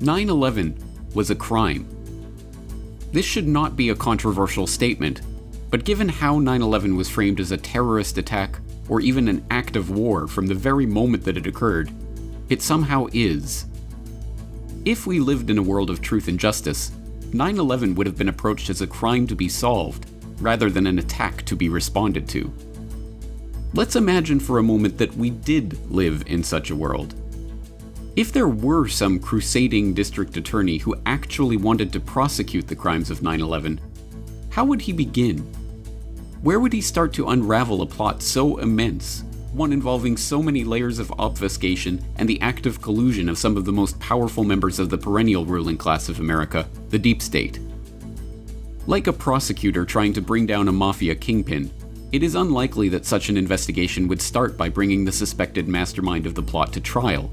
9/11 was a crime. This should not be a controversial statement, but given how 9/11 was framed as a terrorist attack or even an act of war from the very moment that it occurred, it somehow is. If we lived in a world of truth and justice, 9/11 would have been approached as a crime to be solved, rather than an attack to be responded to. Let's imagine for a moment that we did live in such a world. If there were some crusading district attorney who actually wanted to prosecute the crimes of 9/11, how would he begin? Where would he start to unravel a plot so immense, one involving so many layers of obfuscation and the active collusion of some of the most powerful members of the perennial ruling class of America, the deep state? Like a prosecutor trying to bring down a mafia kingpin, it is unlikely that such an investigation would start by bringing the suspected mastermind of the plot to trial.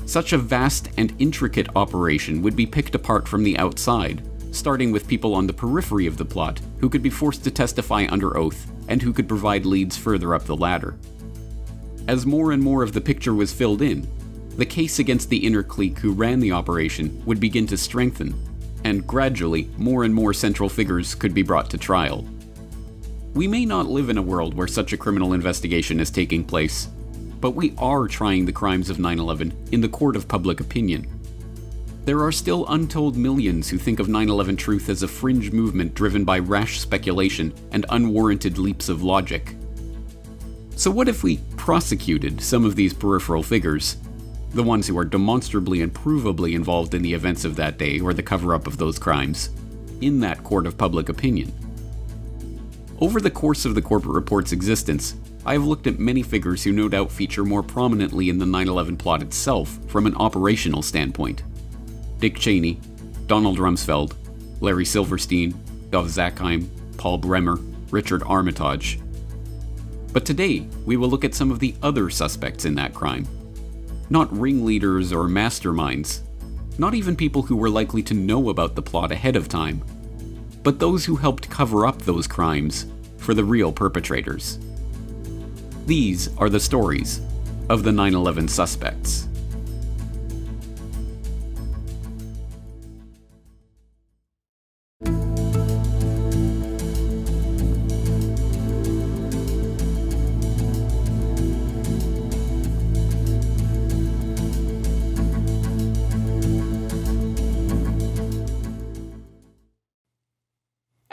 Such a vast and intricate operation would be picked apart from the outside, starting with people on the periphery of the plot who could be forced to testify under oath and who could provide leads further up the ladder. As more and more of the picture was filled in, the case against the inner clique who ran the operation would begin to strengthen, and gradually more and more central figures could be brought to trial. We may not live in a world where such a criminal investigation is taking place, but we are trying the crimes of 9/11 in the court of public opinion. There are still untold millions who think of 9/11 truth as a fringe movement driven by rash speculation and unwarranted leaps of logic. So what if we prosecuted some of these peripheral figures, the ones who are demonstrably and provably involved in the events of that day or the cover-up of those crimes, in that court of public opinion? Over the course of the Corbett Report's existence, I have looked at many figures who no doubt feature more prominently in the 9/11 plot itself from an operational standpoint. Dick Cheney, Donald Rumsfeld, Larry Silverstein, Dov Zakheim, Paul Bremer, Richard Armitage. But today, we will look at some of the other suspects in that crime. Not ringleaders or masterminds, not even people who were likely to know about the plot ahead of time, but those who helped cover up those crimes for the real perpetrators. These are the stories of the 9/11 suspects.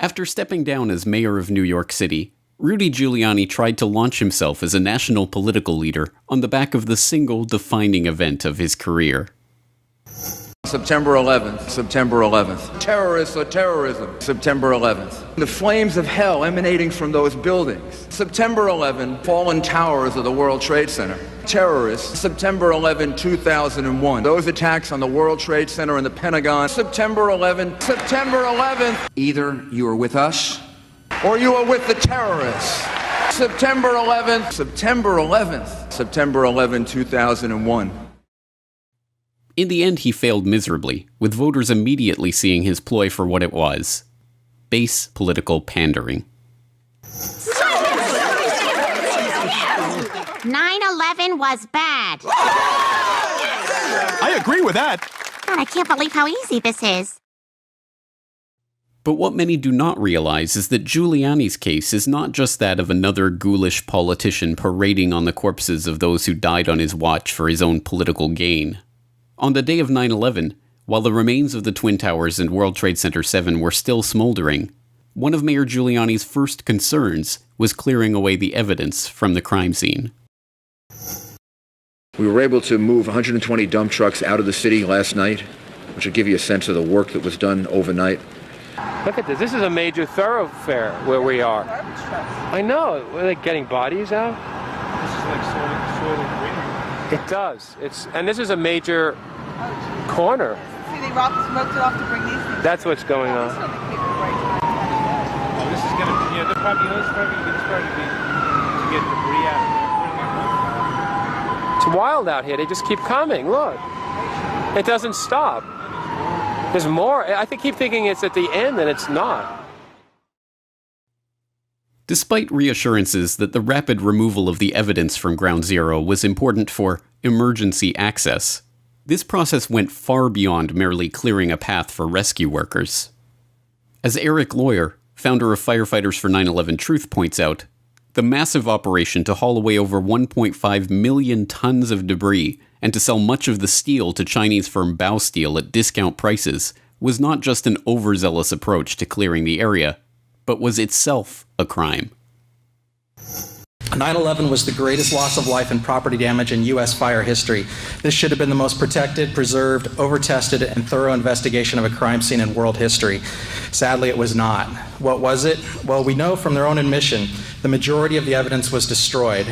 After stepping down as mayor of New York City, Rudy Giuliani tried to launch himself as a national political leader on the back of the single defining event of his career. September 11th, September 11th. Terrorists or terrorism, September 11th. The flames of hell emanating from those buildings. September 11, fallen towers of the World Trade Center. Terrorists, September 11, 2001. Those attacks on the World Trade Center and the Pentagon. September 11, September 11th. Either you are with us or you are with the terrorists. September 11th, September 11th, September 11, 2001. In the end, he failed miserably, with voters immediately seeing his ploy for what it was: base political pandering. 9/11 was bad. I agree with that. God, I can't believe how easy this is. But what many do not realize is that Giuliani's case is not just that of another ghoulish politician parading on the corpses of those who died on his watch for his own political gain. On the day of 9/11, while the remains of the Twin Towers and World Trade Center 7 were still smoldering, one of Mayor Giuliani's first concerns was clearing away the evidence from the crime scene. We were able to move 120 dump trucks out of the city last night, which will give you a sense of the work that was done overnight. Look at this. This is a major thoroughfare where we are. I know. Are they getting bodies out? This is like soil and greenery. It does. And this is a major corner. See, they smoked it off to bring these things. That's what's going on. Oh, this is going to be, they're probably, it's probably to get debris out. It's wild out here. They just keep coming. Look. It doesn't stop. There's more. I keep thinking it's at the end, and it's not. Despite reassurances that the rapid removal of the evidence from Ground Zero was important for emergency access, This process went far beyond merely clearing a path for rescue workers. As Eric Lawyer, founder of Firefighters for 9/11 Truth, points out, the massive operation to haul away over 1.5 million tons of debris and to sell much of the steel to Chinese firm Baosteel at discount prices was not just an overzealous approach to clearing the area, but was itself a crime. 9/11 was the greatest loss of life and property damage in U.S. fire history. This should have been the most protected, preserved, over-tested, and thorough investigation of a crime scene in world history. Sadly, it was not. What was it? Well, we know from their own admission, the majority of the evidence was destroyed.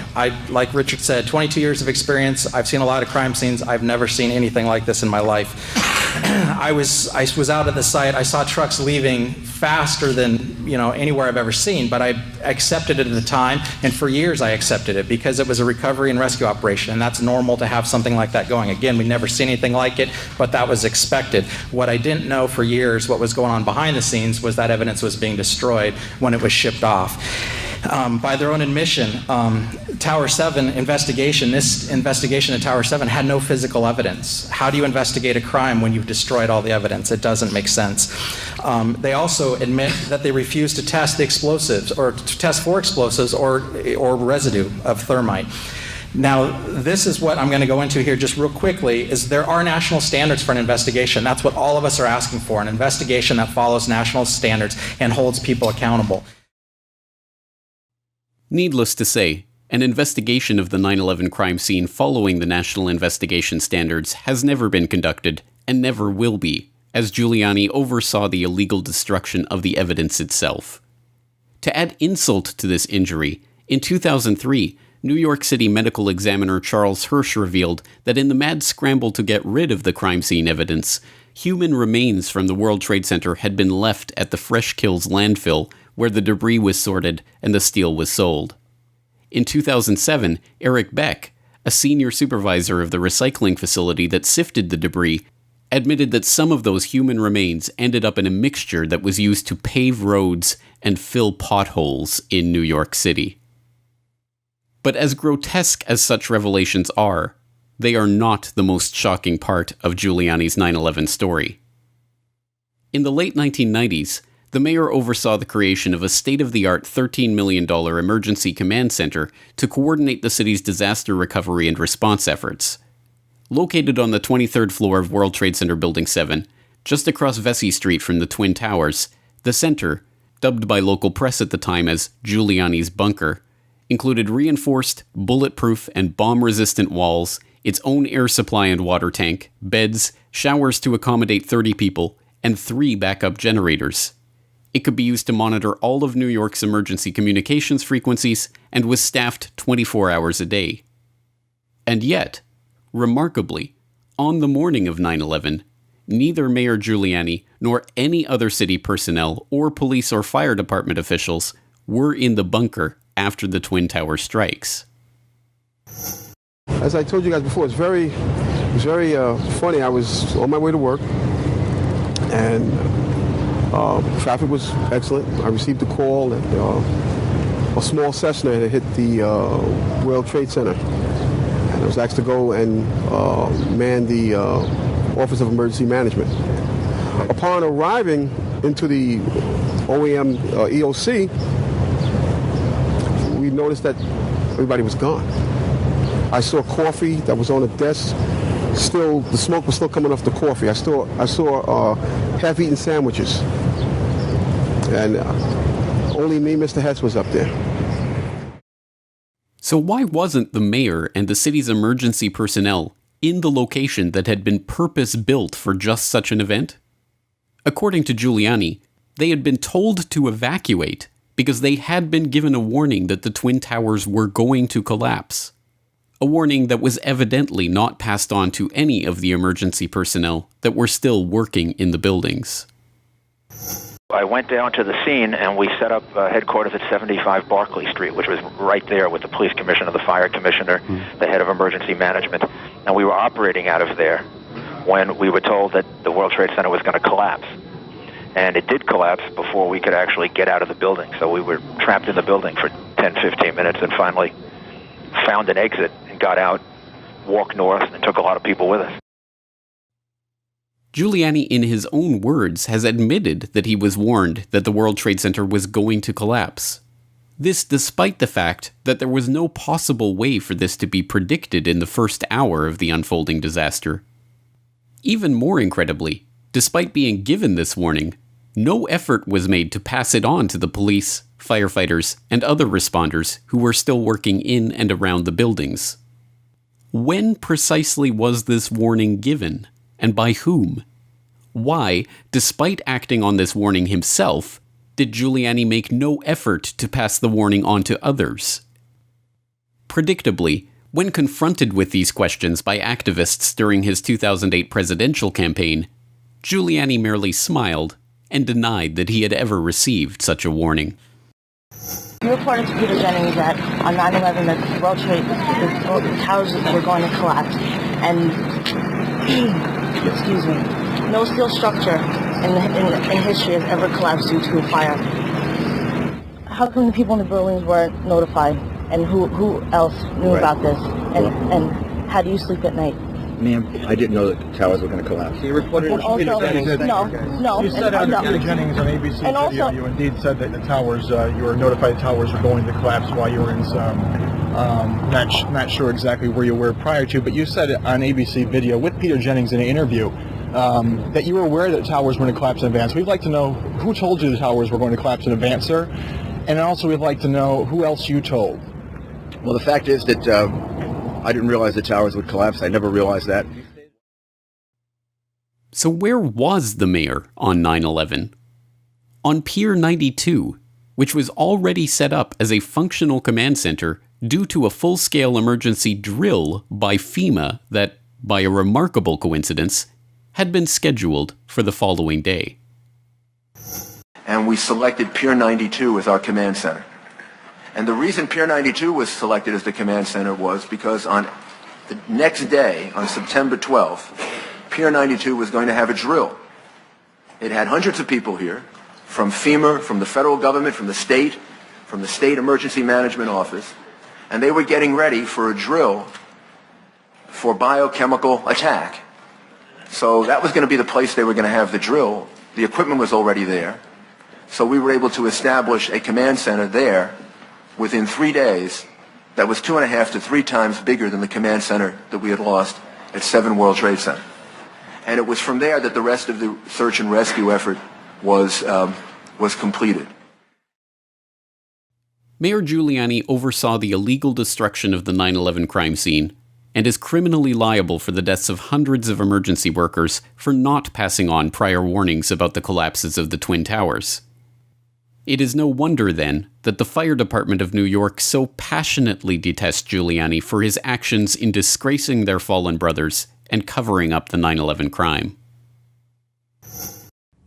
Like Richard said, 22 years of experience. I've seen a lot of crime scenes. I've never seen anything like this in my life. I was out at the site. I saw trucks leaving faster than anywhere I've ever seen, but I accepted it at the time, and for years I accepted it because it was a recovery and rescue operation, and that's normal to have something like that going. Again, we've never seen anything like it, but that was expected. What I didn't know for years, what was going on behind the scenes, was that evidence was being destroyed when it was shipped off. By their own admission, Tower 7 investigation, this investigation at Tower 7 had no physical evidence. How do you investigate a crime when you've destroyed all the evidence? It doesn't make sense. They also admit that they refused to test the explosives or to test for explosives or residue of thermite. Now, this is what I'm going to go into here just real quickly, is there are national standards for an investigation. That's what all of us are asking for, an investigation that follows national standards and holds people accountable. Needless to say, an investigation of the 9/11 crime scene following the national investigation standards has never been conducted and never will be, as Giuliani oversaw the illegal destruction of the evidence itself. To add insult to this injury, in 2003, New York City medical examiner Charles Hirsch revealed that in the mad scramble to get rid of the crime scene evidence, human remains from the World Trade Center had been left at the Fresh Kills landfill, where the debris was sorted and the steel was sold. In 2007, Eric Beck, a senior supervisor of the recycling facility that sifted the debris, admitted that some of those human remains ended up in a mixture that was used to pave roads and fill potholes in New York City. But as grotesque as such revelations are, they are not the most shocking part of Giuliani's 9/11 story. In the late 1990s, the mayor oversaw the creation of a state-of-the-art $13 million emergency command center to coordinate the city's disaster recovery and response efforts. Located on the 23rd floor of World Trade Center Building 7, just across Vesey Street from the Twin Towers, the center, dubbed by local press at the time as Giuliani's bunker, included reinforced, bulletproof, and bomb-resistant walls, its own air supply and water tank, beds, showers to accommodate 30 people, and 3 backup generators. It could be used to monitor all of New York's emergency communications frequencies and was staffed 24 hours a day. And yet, remarkably, on the morning of 9/11, neither Mayor Giuliani nor any other city personnel or police or fire department officials were in the bunker after the Twin Tower strikes. As I told you guys before, it's very funny. I was on my way to work, and traffic was excellent. I received a call that a small Cessna had hit the World Trade Center, and I was asked to go and man the Office of Emergency Management. Upon arriving into the OEM EOC, we noticed that everybody was gone. I saw coffee that was on the desk. Still, the smoke was still coming off the coffee. I saw half-eaten sandwiches, and only me, Mr. Hess, was up there. So why wasn't the mayor and the city's emergency personnel in the location that had been purpose-built for just such an event? According to Giuliani, they had been told to evacuate because they had been given a warning that the Twin Towers were going to collapse. A warning that was evidently not passed on to any of the emergency personnel that were still working in the buildings. I went down to the scene and we set up headquarters at 75 Barclay Street, which was right there with the police commissioner, the fire commissioner, the head of emergency management. And we were operating out of there when we were told that the World Trade Center was going to collapse. And it did collapse before we could actually get out of the building. So we were trapped in the building for 10, 15 minutes and finally found an exit and got out, walked north, and took a lot of people with us. Giuliani, in his own words, has admitted that he was warned that the World Trade Center was going to collapse. This despite the fact that there was no possible way for this to be predicted in the first hour of the unfolding disaster. Even more incredibly, despite being given this warning, no effort was made to pass it on to the police, firefighters, and other responders who were still working in and around the buildings. When precisely was this warning given, and by whom? Why, despite acting on this warning himself, did Giuliani make no effort to pass the warning on to others? Predictably, when confronted with these questions by activists during his 2008 presidential campaign, Giuliani merely smiled and denied that he had ever received such a warning. You reported to Peter Jennings that on 9/11 that the World Trade, the towers were going to collapse, and excuse me, no steel structure in history has ever collapsed due to a fire. How come the people in the buildings weren't notified, and who else knew about this, and how do you sleep at night? Ma'am, I didn't know that the towers were going to collapse. You reported to Peter Jennings. No. You said on Peter Jennings on ABC and video, also, you indeed said that the towers, you were notified the towers were going to collapse while you were in some, not sure exactly where you were prior to, but you said on ABC video with Peter Jennings in an interview that you were aware that the towers were going to collapse in advance. We'd like to know who told you the towers were going to collapse in advance, sir, and also we'd like to know who else you told. Well, the fact is that I didn't realize the towers would collapse. I never realized that. So where was the mayor on 9/11? On Pier 92, which was already set up as a functional command center due to a full-scale emergency drill by FEMA that, by a remarkable coincidence, had been scheduled for the following day. And we selected Pier 92 as our command center. And the reason Pier 92 was selected as the command center was because on the next day, on September 12th, Pier 92 was going to have a drill. It had hundreds of people here, from FEMA, from the federal government, from the state emergency management office, and they were getting ready for a drill for biochemical attack. So that was going to be the place they were going to have the drill. The equipment was already there. So we were able to establish a command center there within 3 days that was 2.5 to 3 times bigger than the command center that we had lost at 7 World Trade Center. And it was from there that the rest of the search and rescue effort was completed. Mayor Giuliani oversaw the illegal destruction of the 9/11 crime scene and is criminally liable for the deaths of hundreds of emergency workers for not passing on prior warnings about the collapses of the Twin Towers. It is no wonder, then, that the fire department of New York so passionately detests Giuliani for his actions in disgracing their fallen brothers and covering up the 9/11 crime.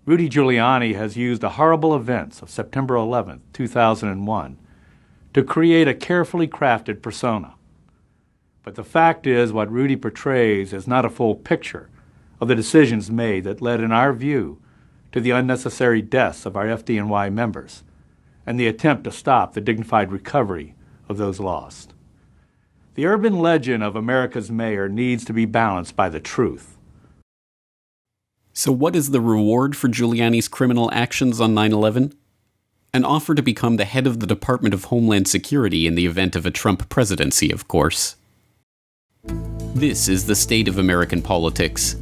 Rudy Giuliani has used the horrible events of September 11, 2001, to create a carefully crafted persona. But the fact is, what Rudy portrays is not a full picture of the decisions made that led, in our view, to the unnecessary deaths of our FDNY members and the attempt to stop the dignified recovery of those lost. The urban legend of America's mayor needs to be balanced by the truth. So what is the reward for Giuliani's criminal actions on 9/11? An offer to become the head of the Department of Homeland Security in the event of a Trump presidency, of course. This is the state of American politics,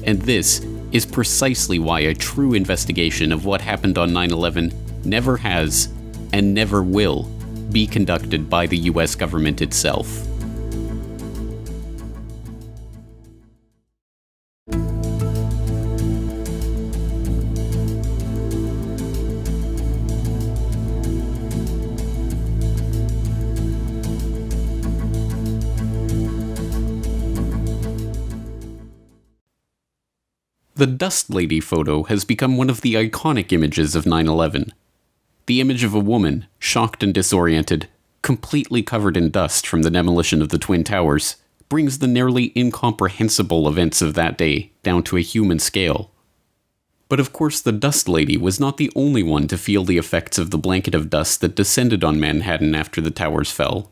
and this is precisely why a true investigation of what happened on 9/11 never has, and never will, be conducted by the U.S. government itself. The Dust Lady photo has become one of the iconic images of 9/11. The image of a woman, shocked and disoriented, completely covered in dust from the demolition of the Twin Towers, brings the nearly incomprehensible events of that day down to a human scale. But of course the Dust Lady was not the only one to feel the effects of the blanket of dust that descended on Manhattan after the towers fell.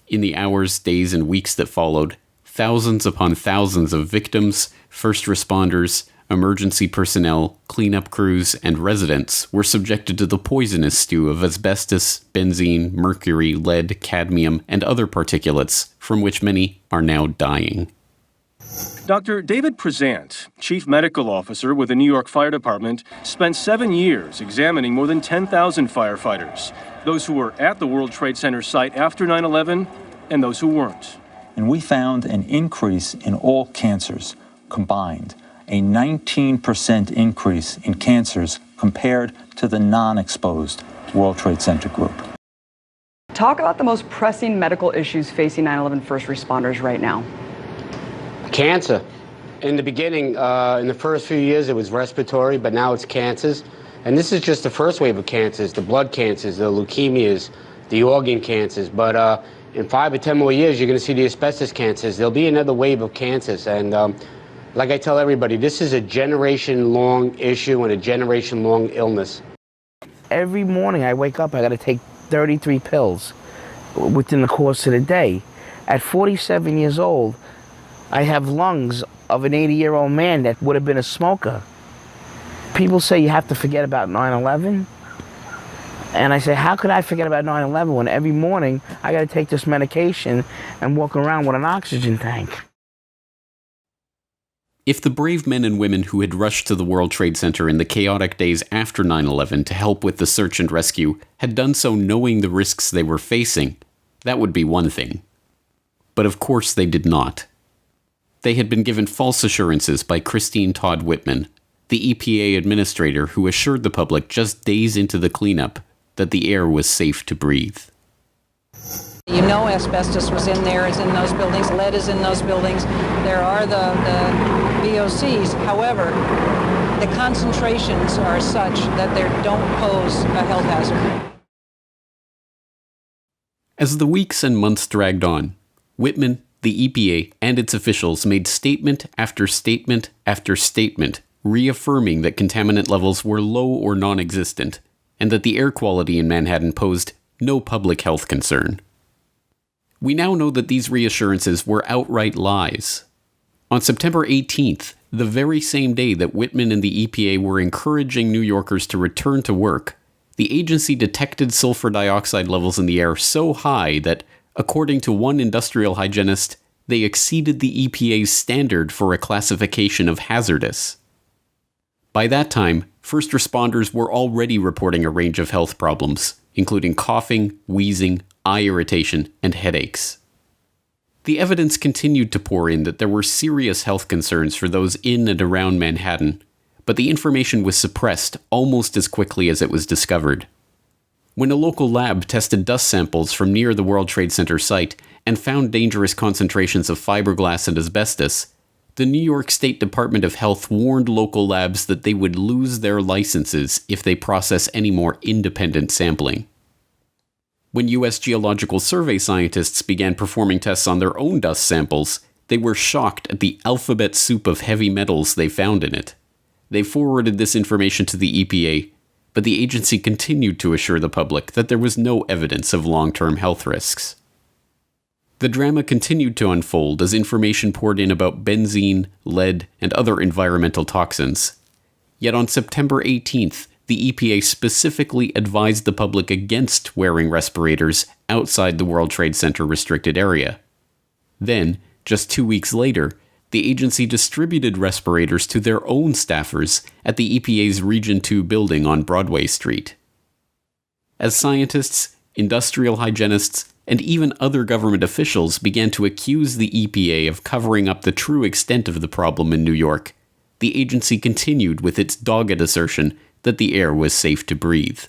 In the hours, days, and weeks that followed, thousands upon thousands of victims, first responders, emergency personnel, cleanup crews, and residents were subjected to the poisonous stew of asbestos, benzene, mercury, lead, cadmium, and other particulates, from which many are now dying. Dr. David Prezant, Chief Medical Officer with the New York Fire Department, spent 7 years examining more than 10,000 firefighters, those who were at the World Trade Center site after 9/11 and those who weren't. And we found an increase in all cancers combined, a 19% increase in cancers compared to the non-exposed World Trade Center group. Talk about the most pressing medical issues facing 9/11 first responders right now. Cancer. In the beginning, in the first few years, it was respiratory, but now it's cancers. And this is just the first wave of cancers, the blood cancers, the leukemias, the organ cancers. But in 5 or 10 more years, you're going to see the asbestos cancers. There'll be another wave of cancers. And like I tell everybody, this is a generation-long issue and a generation-long illness. Every morning I wake up, I got to take 33 pills within the course of the day. At 47 years old, I have lungs of an 80-year-old man that would have been a smoker. People say you have to forget about 9/11. And I say, how could I forget about 9/11 when every morning I got to take this medication and walk around with an oxygen tank? If the brave men and women who had rushed to the World Trade Center in the chaotic days after 9/11 to help with the search and rescue had done so knowing the risks they were facing, that would be one thing. But of course they did not. They had been given false assurances by Christine Todd Whitman, the EPA administrator who assured the public just days into the cleanup that the air was safe to breathe. You know asbestos was in there, is in those buildings, lead is in those buildings. There are the VOCs. However, the concentrations are such that they don't pose a health hazard. As the weeks and months dragged on, Whitman, the EPA, and its officials made statement after statement after statement reaffirming that contaminant levels were low or non-existent, and that the air quality in Manhattan posed no public health concern. We now know that these reassurances were outright lies. On September 18th, the very same day that Whitman and the EPA were encouraging New Yorkers to return to work, the agency detected sulfur dioxide levels in the air so high that, according to one industrial hygienist, they exceeded the EPA's standard for a classification of hazardous. By that time, first responders were already reporting a range of health problems, including coughing, wheezing, eye irritation, and headaches. The evidence continued to pour in that there were serious health concerns for those in and around Manhattan, but the information was suppressed almost as quickly as it was discovered. When a local lab tested dust samples from near the World Trade Center site and found dangerous concentrations of fiberglass and asbestos, the New York State Department of Health warned local labs that they would lose their licenses if they process any more independent sampling. When U.S. Geological Survey scientists began performing tests on their own dust samples, they were shocked at the alphabet soup of heavy metals they found in it. They forwarded this information to the EPA, but the agency continued to assure the public that there was no evidence of long-term health risks. The drama continued to unfold as information poured in about benzene, lead, and other environmental toxins. Yet on September 18th, the EPA specifically advised the public against wearing respirators outside the World Trade Center restricted area. Then, just 2 weeks later, the agency distributed respirators to their own staffers at the EPA's Region 2 building on Broadway Street. As scientists, industrial hygienists, and even other government officials began to accuse the EPA of covering up the true extent of the problem in New York, the agency continued with its dogged assertion that the air was safe to breathe.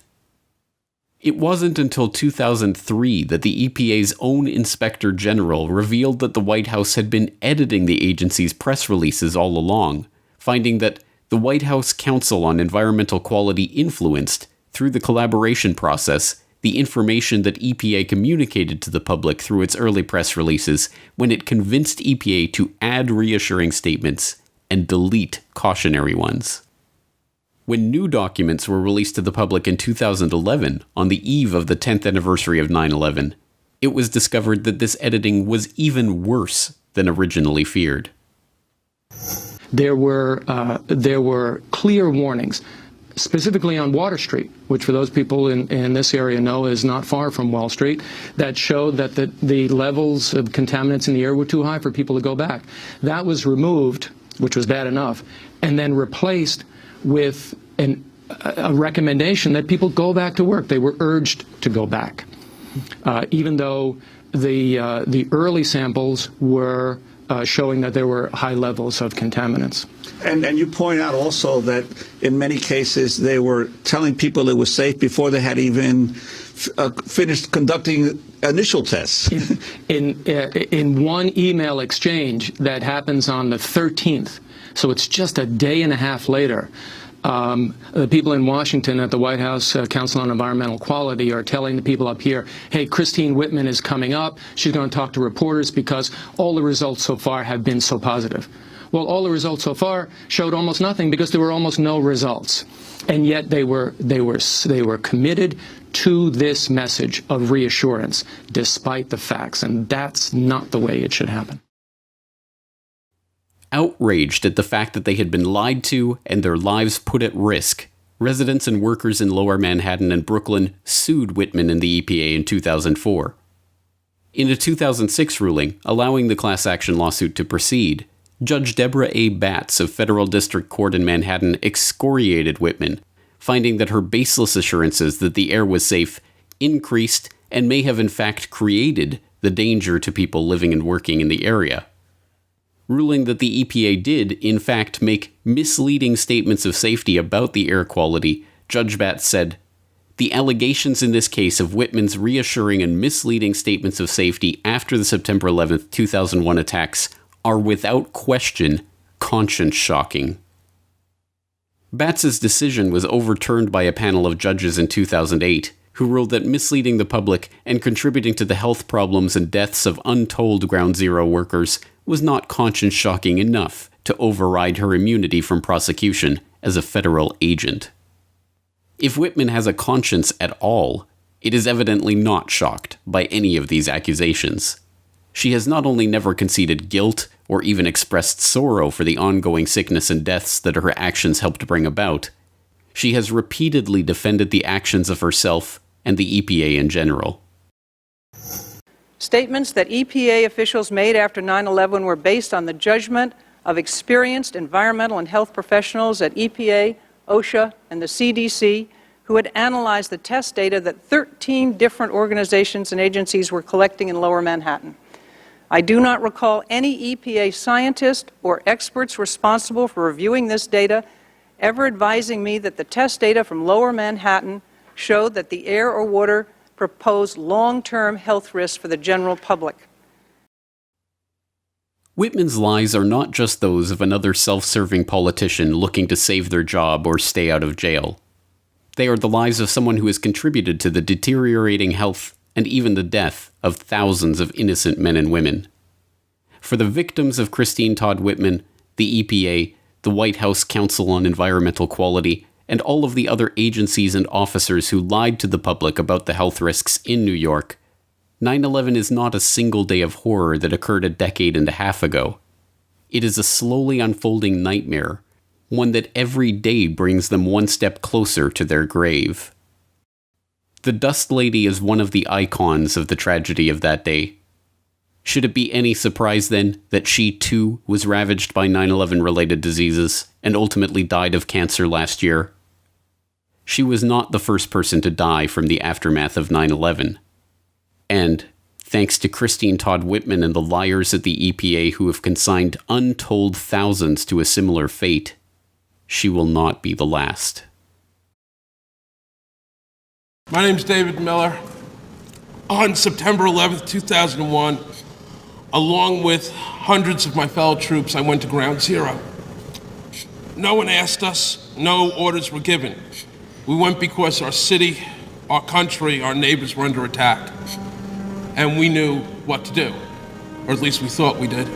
It wasn't until 2003 that the EPA's own Inspector General revealed that the White House had been editing the agency's press releases all along, finding that the White House Council on Environmental Quality influenced, through the collaboration process, the information that EPA communicated to the public through its early press releases when it convinced EPA to add reassuring statements and delete cautionary ones. When new documents were released to the public in 2011, on the eve of the 10th anniversary of 9/11, it was discovered that this editing was even worse than originally feared. there were clear warnings, specifically on Water Street, which for those people in this area know is not far from Wall Street, that showed that the levels of contaminants in the air were too high for people to go back. That was removed, which was bad enough, and then replaced with a recommendation that people go back to work. They were urged to go back, even though the early samples were showing that there were high levels of contaminants. And you point out also that in many cases they were telling people it was safe before they had even finished conducting initial tests. In one email exchange that happens on the 13th, so it's just a day and a half later, the people in Washington at the White House Council on Environmental Quality are telling the people up here, hey, Christine Whitman is coming up. She's going to talk to reporters because all the results so far have been so positive. Well, all the results so far showed almost nothing because there were almost no results. And yet they were committed to this message of reassurance despite the facts. And that's not the way it should happen. Outraged at the fact that they had been lied to and their lives put at risk, residents and workers in Lower Manhattan and Brooklyn sued Whitman and the EPA in 2004. In a 2006 ruling allowing the class action lawsuit to proceed, Judge Deborah A. Batts of Federal District Court in Manhattan excoriated Whitman, finding that her baseless assurances that the air was safe increased and may have in fact created the danger to people living and working in the area. Ruling that the EPA did, in fact, make misleading statements of safety about the air quality, Judge Batts said, "The allegations in this case of Whitman's reassuring and misleading statements of safety after the September 11, 2001 attacks are without question conscience-shocking." Batts's decision was overturned by a panel of judges in 2008, who ruled that misleading the public and contributing to the health problems and deaths of untold Ground Zero workers was not conscience-shocking enough to override her immunity from prosecution as a federal agent. If Whitman has a conscience at all, it is evidently not shocked by any of these accusations. She has not only never conceded guilt or even expressed sorrow for the ongoing sickness and deaths that her actions helped bring about, she has repeatedly defended the actions of herself and the EPA in general. Statements that EPA officials made after 9/11 were based on the judgment of experienced environmental and health professionals at EPA, OSHA, and the CDC, who had analyzed the test data that 13 different organizations and agencies were collecting in Lower Manhattan. I do not recall any EPA scientist or experts responsible for reviewing this data ever advising me that the test data from Lower Manhattan showed that the air or water proposed long-term health risks for the general public. Whitman's lies are not just those of another self-serving politician looking to save their job or stay out of jail. They are the lies of someone who has contributed to the deteriorating health and even the death of thousands of innocent men and women. For the victims of Christine Todd Whitman, the EPA, the White House Council on Environmental Quality, and all of the other agencies and officers who lied to the public about the health risks in New York, 9/11 is not a single day of horror that occurred a decade and a half ago. It is a slowly unfolding nightmare, one that every day brings them one step closer to their grave. The Dust Lady is one of the icons of the tragedy of that day. Should it be any surprise, then, that she, too, was ravaged by 9/11-related diseases and ultimately died of cancer last year? She was not the first person to die from the aftermath of 9/11. And, thanks to Christine Todd Whitman and the liars at the EPA who have consigned untold thousands to a similar fate, she will not be the last. My name's David Miller. On September 11th, 2001, along with hundreds of my fellow troops, I went to Ground Zero. No one asked us, no orders were given. We went because our city, our country, our neighbors were under attack. And we knew what to do, or at least we thought we did.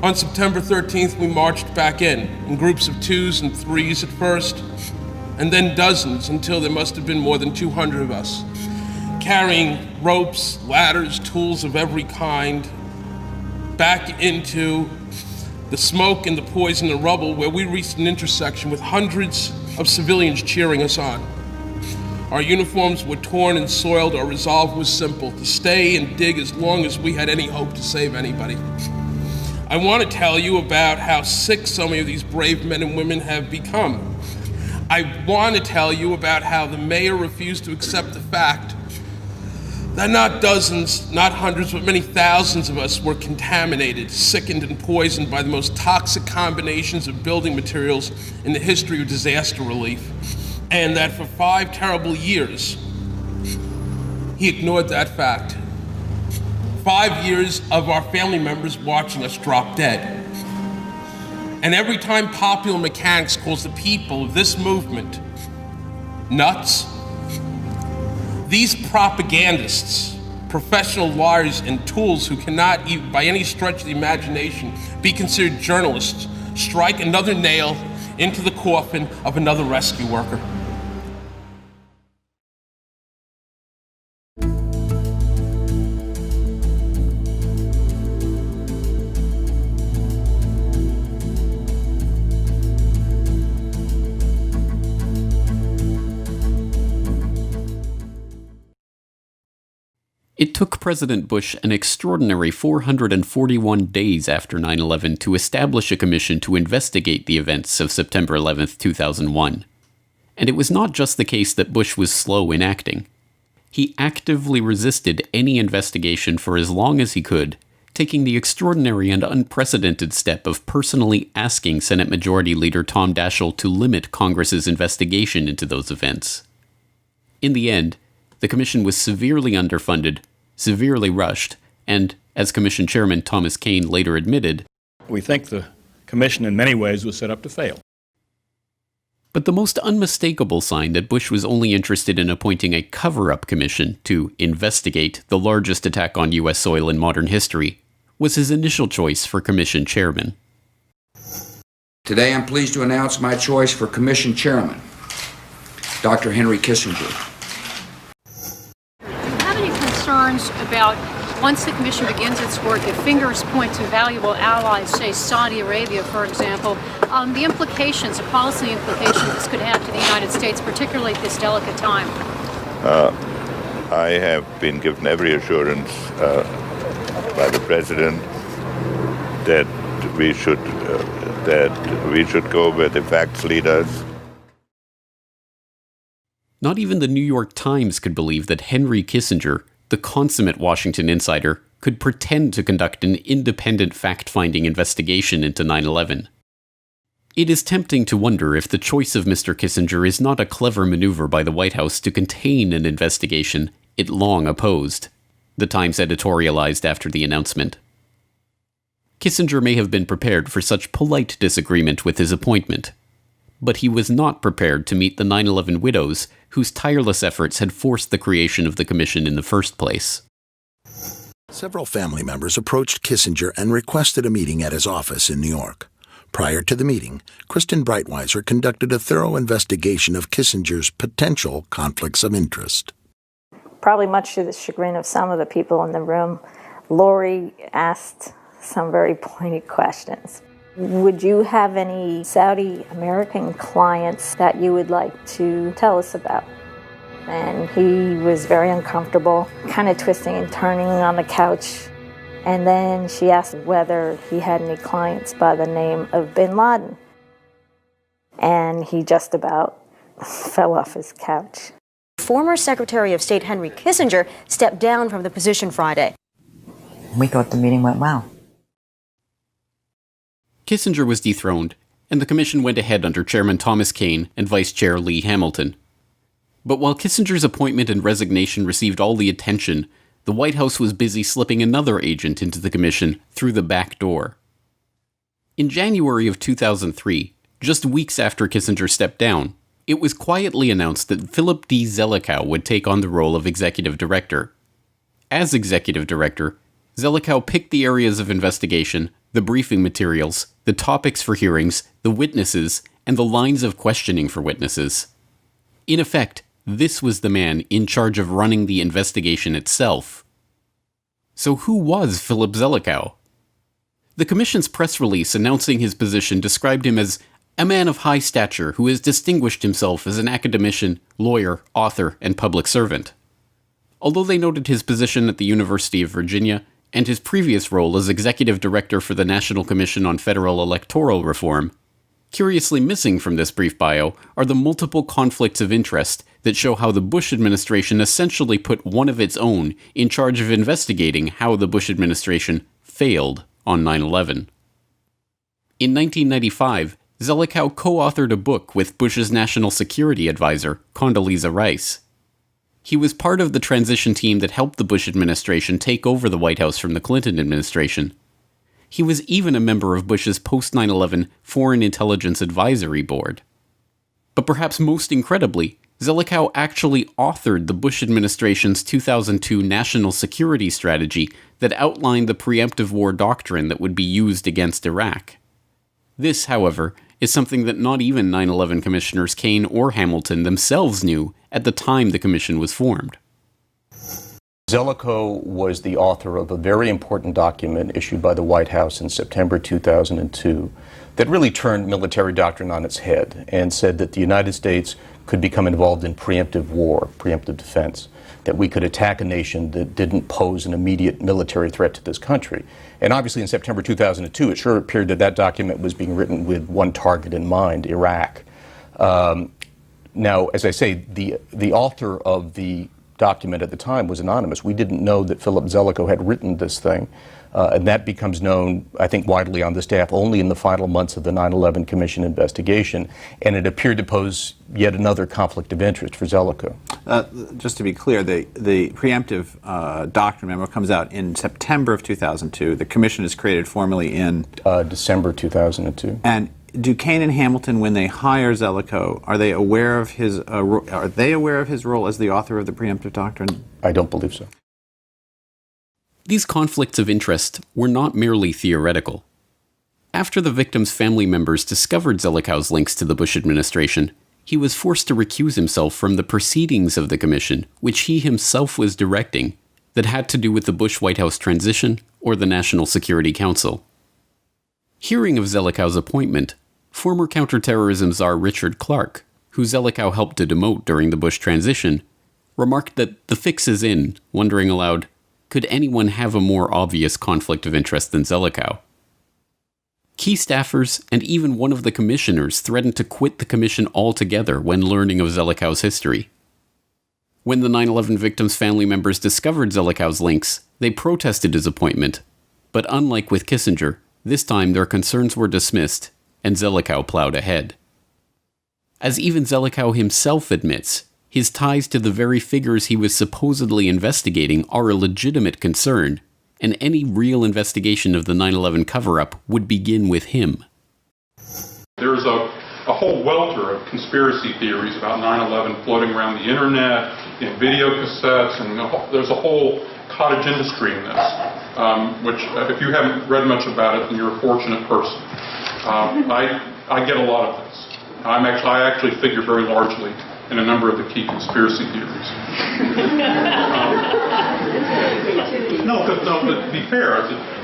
On September 13th, we marched back in groups of 2s and 3s at first, and then dozens until there must have been more than 200 of us, carrying ropes, ladders, tools of every kind, back into the smoke and the poison and rubble, where we reached an intersection with hundreds of civilians cheering us on. Our uniforms were torn and soiled. Our resolve was simple: to stay and dig as long as we had any hope to save anybody. I want to tell you about how sick so many of these brave men and women have become. I want to tell you about how the mayor refused to accept the fact that not dozens, not hundreds, but many thousands of us were contaminated, sickened, and poisoned by the most toxic combinations of building materials in the history of disaster relief. And that for 5 terrible years, he ignored that fact. 5 years of our family members watching us drop dead. And every time popular mechanics calls the people of this movement nuts, these propagandists, professional liars and tools who cannot, even by any stretch of the imagination, be considered journalists, strike another nail into the coffin of another rescue worker. It took President Bush an extraordinary 441 days after 9/11 to establish a commission to investigate the events of September 11, 2001. And it was not just the case that Bush was slow in acting. He actively resisted any investigation for as long as he could, taking the extraordinary and unprecedented step of personally asking Senate Majority Leader Tom Daschle to limit Congress's investigation into those events. In the end, the commission was severely underfunded, severely rushed, and, as Commission Chairman Thomas Kean later admitted, "We think the commission in many ways was set up to fail." But the most unmistakable sign that Bush was only interested in appointing a cover-up commission to investigate the largest attack on U.S. soil in modern history was his initial choice for commission chairman. Today I'm pleased to announce my choice for commission chairman, Dr. Henry Kissinger. Concerns about, once the commission begins its work, if fingers point to valuable allies, say Saudi Arabia, for example, the implications, the policy implications this could have to the United States, particularly at this delicate time? I have been given every assurance by the President that we should go where the facts lead us. Not even the New York Times could believe that Henry Kissinger, the consummate Washington insider, could pretend to conduct an independent fact-finding investigation into 9/11. It is tempting to wonder if the choice of Mr. Kissinger is not a clever maneuver by the White House to contain an investigation it long opposed, the Times editorialized after the announcement. Kissinger may have been prepared for such polite disagreement with his appointment, but he was not prepared to meet the 9/11 widows whose tireless efforts had forced the creation of the commission in the first place. Several family members approached Kissinger and requested a meeting at his office in New York. Prior to the meeting, Kristen Breitweiser conducted a thorough investigation of Kissinger's potential conflicts of interest. Probably much to the chagrin of some of the people in the room, Lori asked some very pointed questions. Would you have any Saudi American clients that you would like to tell us about? And he was very uncomfortable, kind of twisting and turning on the couch. And then she asked whether he had any clients by the name of Bin Laden. And he just about fell off his couch. Former Secretary of State Henry Kissinger stepped down from the position Friday. We thought the meeting went well. Kissinger was dethroned, and the commission went ahead under Chairman Thomas Kean and Vice Chair Lee Hamilton. But while Kissinger's appointment and resignation received all the attention, the White House was busy slipping another agent into the commission through the back door. In January of 2003, just weeks after Kissinger stepped down, it was quietly announced that Philip D. Zelikow would take on the role of executive director. As executive director, Zelikow picked the areas of investigation, the briefing materials, the topics for hearings, the witnesses, and the lines of questioning for witnesses. In effect, this was the man in charge of running the investigation itself. So who was Philip Zelikow? The Commission's press release announcing his position described him as a man of high stature who has distinguished himself as an academician, lawyer, author, and public servant. Although they noted his position at the University of Virginia and his previous role as executive director for the National Commission on Federal Electoral Reform, curiously missing from this brief bio are the multiple conflicts of interest that show how the Bush administration essentially put one of its own in charge of investigating how the Bush administration failed on 9/11. In 1995, Zelikow co-authored a book with Bush's national security advisor, Condoleezza Rice. He was part of the transition team that helped the Bush administration take over the White House from the Clinton administration. He was even a member of Bush's post-9/11 Foreign Intelligence Advisory Board. But perhaps most incredibly, Zelikow actually authored the Bush administration's 2002 national security strategy that outlined the preemptive war doctrine that would be used against Iraq. This, however, is something that not even 9/11 Commissioners Kane or Hamilton themselves knew at the time the commission was formed. Zelikow was the author of a very important document issued by the White House in September 2002 that really turned military doctrine on its head and said that the United States could become involved in preemptive war, preemptive defense, that we could attack a nation that didn't pose an immediate military threat to this country. And obviously in September 2002, it sure appeared that that document was being written with one target in mind, Iraq. Now, as I say, the author of the document at the time was anonymous. We didn't know that Philip Zelikow had written this thing. And that becomes known, I think, widely on the staff only in the final months of the 9/11 Commission investigation. And it appeared to pose yet another conflict of interest for Zelikow. Just to be clear, the preemptive doctrine memo comes out in September of 2002. The commission is created formally in December 2002. And do Kane and Hamilton, when they hire Zelikow, are they aware of his role as the author of the preemptive doctrine? I don't believe so. These conflicts of interest were not merely theoretical. After the victims' family members discovered Zelikow's links to the Bush administration, he was forced to recuse himself from the proceedings of the commission, which he himself was directing, that had to do with the Bush White House transition or the National Security Council. Hearing of Zelikow's appointment, former counterterrorism czar Richard Clarke, who Zelikow helped to demote during the Bush transition, remarked that the fix is in, wondering aloud, could anyone have a more obvious conflict of interest than Zelikow? Key staffers and even one of the commissioners threatened to quit the commission altogether when learning of Zelikow's history. When the 9/11 victims' family members discovered Zelikow's links, they protested his appointment, but unlike with Kissinger, this time their concerns were dismissed, and Zelikow plowed ahead. As even Zelikow himself admits, his ties to the very figures he was supposedly investigating are a legitimate concern, and any real investigation of the 9/11 cover-up would begin with him. There's a whole welter of conspiracy theories about 9/11 floating around the internet, in video cassettes, and there's a whole cottage industry in this, which if you haven't read much about it, then you're a fortunate person. I get a lot of this. I actually figure very largely in a number of the key conspiracy theories. No, but to be fair,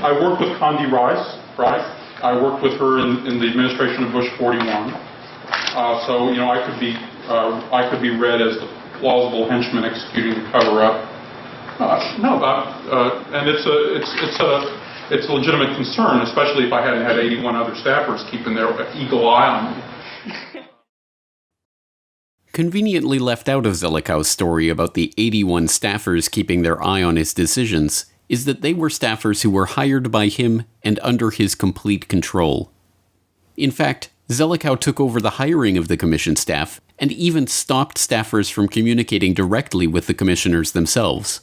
I worked with Condi Rice, right? I worked with her in the administration of Bush 41. So I could be read as the plausible henchman executing the cover-up. And it's a legitimate concern, especially if I hadn't had 81 other staffers keeping their eagle eye on me. Conveniently left out of Zelikow's story about the 81 staffers keeping their eye on his decisions is that they were staffers who were hired by him and under his complete control. In fact, Zelikow took over the hiring of the commission staff and even stopped staffers from communicating directly with the commissioners themselves.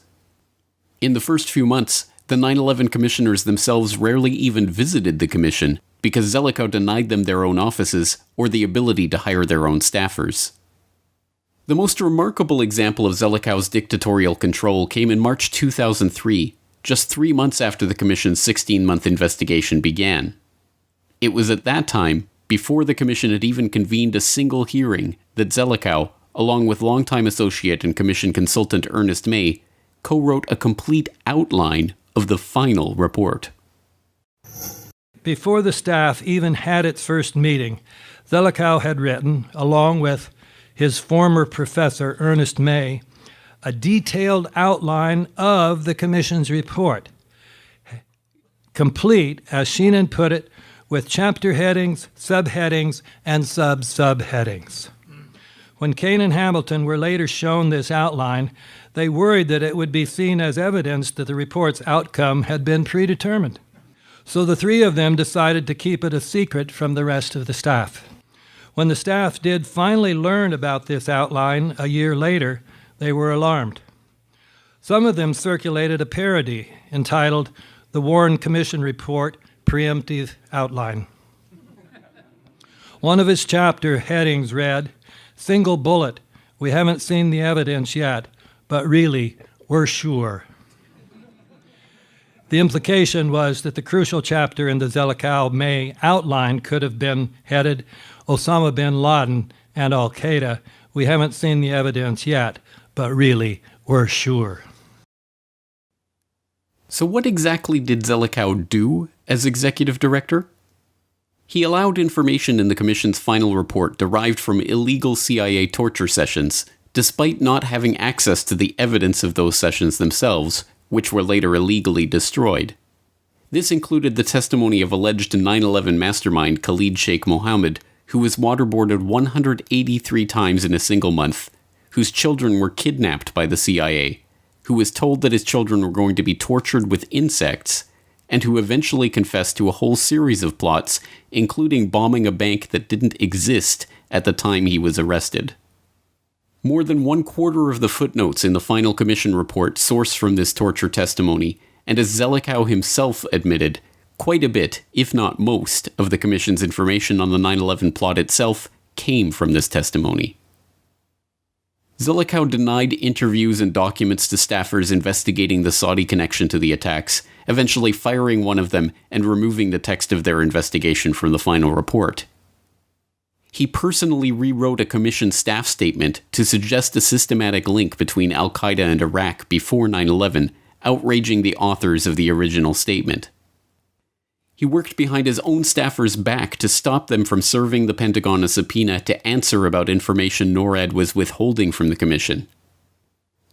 In the first few months, the 9/11 commissioners themselves rarely even visited the commission because Zelikow denied them their own offices or the ability to hire their own staffers. The most remarkable example of Zelikow's dictatorial control came in March 2003, just 3 months after the commission's 16-month investigation began. It was at that time, before the commission had even convened a single hearing, that Zelikow, along with longtime associate and commission consultant Ernest May, co-wrote a complete outline of the final report. Before the staff even had its first meeting, Zelikow had written, along with his former professor, Ernest May, a detailed outline of the Commission's report, complete, as Sheenan put it, with chapter headings, subheadings, and sub-subheadings. When Kane and Hamilton were later shown this outline, they worried that it would be seen as evidence that the report's outcome had been predetermined. So the three of them decided to keep it a secret from the rest of the staff. When the staff did finally learn about this outline a year later, they were alarmed. Some of them circulated a parody entitled The Warren Commission Report Preemptive Outline. One of its chapter headings read, "Single bullet, we haven't seen the evidence yet, but really, we're sure." The implication was that the crucial chapter in the Zelikow-May outline could have been headed Osama bin Laden and Al-Qaeda. We haven't seen the evidence yet, but really, we're sure. So what exactly did Zelikow do as executive director? He allowed information in the Commission's final report derived from illegal CIA torture sessions, despite not having access to the evidence of those sessions themselves, which were later illegally destroyed. This included the testimony of alleged 9/11 mastermind Khalid Sheikh Mohammed, who was waterboarded 183 times in a single month, whose children were kidnapped by the CIA, who was told that his children were going to be tortured with insects, and who eventually confessed to a whole series of plots, including bombing a bank that didn't exist at the time he was arrested. More than 1/4 of the footnotes in the final commission report source from this torture testimony, and as Zelikow himself admitted, quite a bit, if not most, of the commission's information on the 9/11 plot itself came from this testimony. Zelikow denied interviews and documents to staffers investigating the Saudi connection to the attacks, eventually firing one of them and removing the text of their investigation from the final report. He personally rewrote a commission staff statement to suggest a systematic link between al-Qaeda and Iraq before 9/11, outraging the authors of the original statement. He worked behind his own staffers' back to stop them from serving the Pentagon a subpoena to answer about information NORAD was withholding from the commission.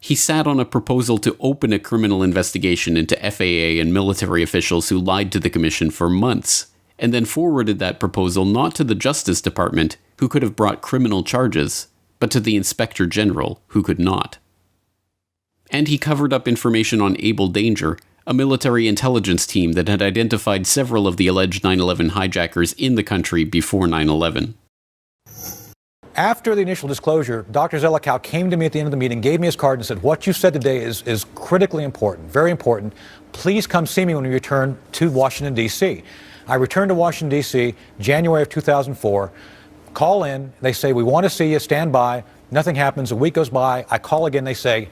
He sat on a proposal to open a criminal investigation into FAA and military officials who lied to the commission for months, and then forwarded that proposal not to the Justice Department, who could have brought criminal charges, but to the Inspector General, who could not. And he covered up information on Able Danger, a military intelligence team that had identified several of the alleged 9/11 hijackers in the country before 9/11. After the initial disclosure, Dr. Zelikow came to me at the end of the meeting, gave me his card and said, "What you said today is critically important, very important. Please come see me when we return to Washington, D.C." I returned to Washington, D.C., January of 2004, call in, they say, "We want to see you, stand by." Nothing happens, a week goes by, I call again, they say,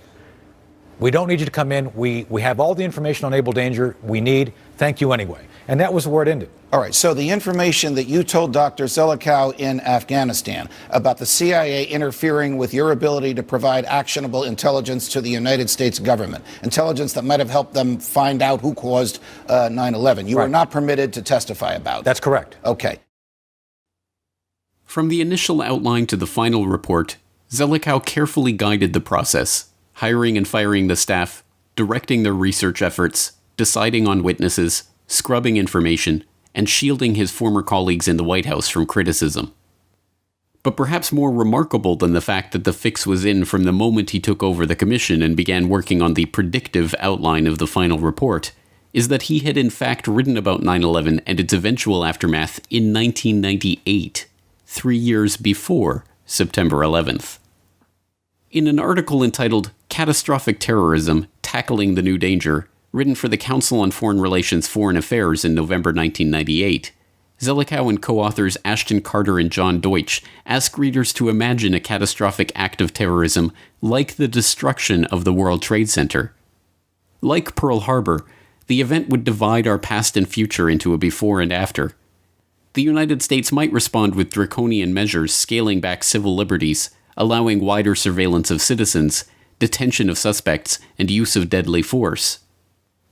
"We don't need you to come in, we have all the information on Able Danger we need, thank you anyway." And that was where it ended. All right, so the information that you told Dr. Zelikow in Afghanistan about the CIA interfering with your ability to provide actionable intelligence to the United States government, intelligence that might have helped them find out who caused 9/11, you are not permitted to testify about. That's correct. Okay. From the initial outline to the final report, Zelikow carefully guided the process, hiring and firing the staff, directing their research efforts, deciding on witnesses, scrubbing information, and shielding his former colleagues in the White House from criticism. But perhaps more remarkable than the fact that the fix was in from the moment he took over the commission and began working on the predictive outline of the final report, is that he had in fact written about 9/11 and its eventual aftermath in 1998, 3 years before September 11th. In an article entitled Catastrophic Terrorism, Tackling the New Danger, written for the Council on Foreign Relations Foreign Affairs in November 1998, Zelikow and co-authors Ashton Carter and John Deutsch ask readers to imagine a catastrophic act of terrorism like the destruction of the World Trade Center. Like Pearl Harbor, the event would divide our past and future into a before and after. The United States might respond with draconian measures scaling back civil liberties, allowing wider surveillance of citizens, detention of suspects, and use of deadly force.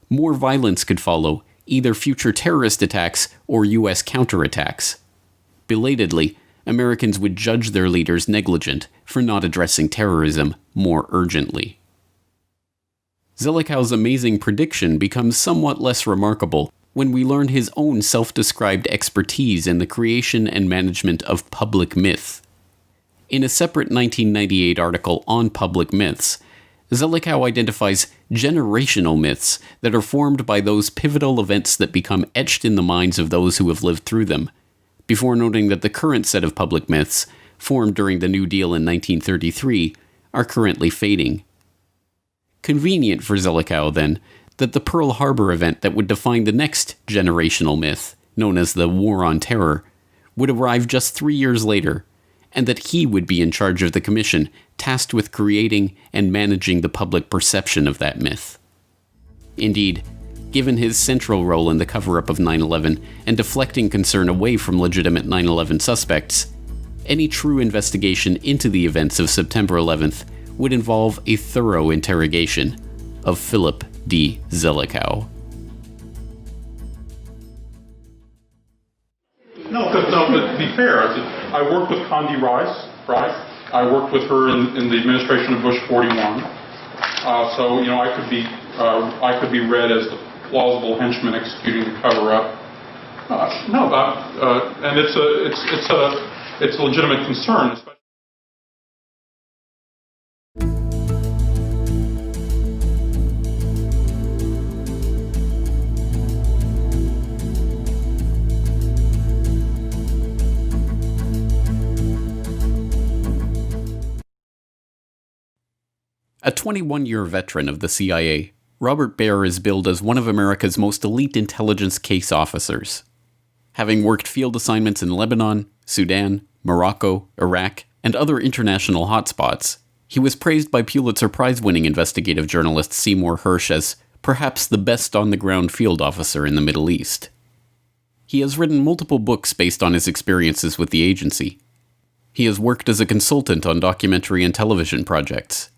More violence could follow, either future terrorist attacks or U.S. counterattacks. Belatedly, Americans would judge their leaders negligent for not addressing terrorism more urgently. Zelikow's amazing prediction becomes somewhat less remarkable when we learn his own self-described expertise in the creation and management of public myth. In a separate 1998 article on public myths, Zelikow identifies generational myths that are formed by those pivotal events that become etched in the minds of those who have lived through them, before noting that the current set of public myths, formed during the New Deal in 1933, are currently fading. Convenient for Zelikow, then, that the Pearl Harbor event that would define the next generational myth, known as the War on Terror, would arrive just 3 years later, and that he would be in charge of the commission tasked with creating and managing the public perception of that myth. Indeed, given his central role in the cover-up of 9/11 and deflecting concern away from legitimate 9/11 suspects, any true investigation into the events of September 11th would involve a thorough interrogation of Philip D. Zelikow. No, but to be fair, I worked with Condi Rice, right? I worked with her in the administration of Bush 41. So, I could be read as the plausible henchman executing the cover-up. And it's a legitimate concern. A 21-year veteran of the CIA, Robert Baer is billed as one of America's most elite intelligence case officers. Having worked field assignments in Lebanon, Sudan, Morocco, Iraq, and other international hotspots, he was praised by Pulitzer Prize-winning investigative journalist Seymour Hersh as perhaps the best on-the-ground field officer in the Middle East. He has written multiple books based on his experiences with the agency. He has worked as a consultant on documentary and television projects.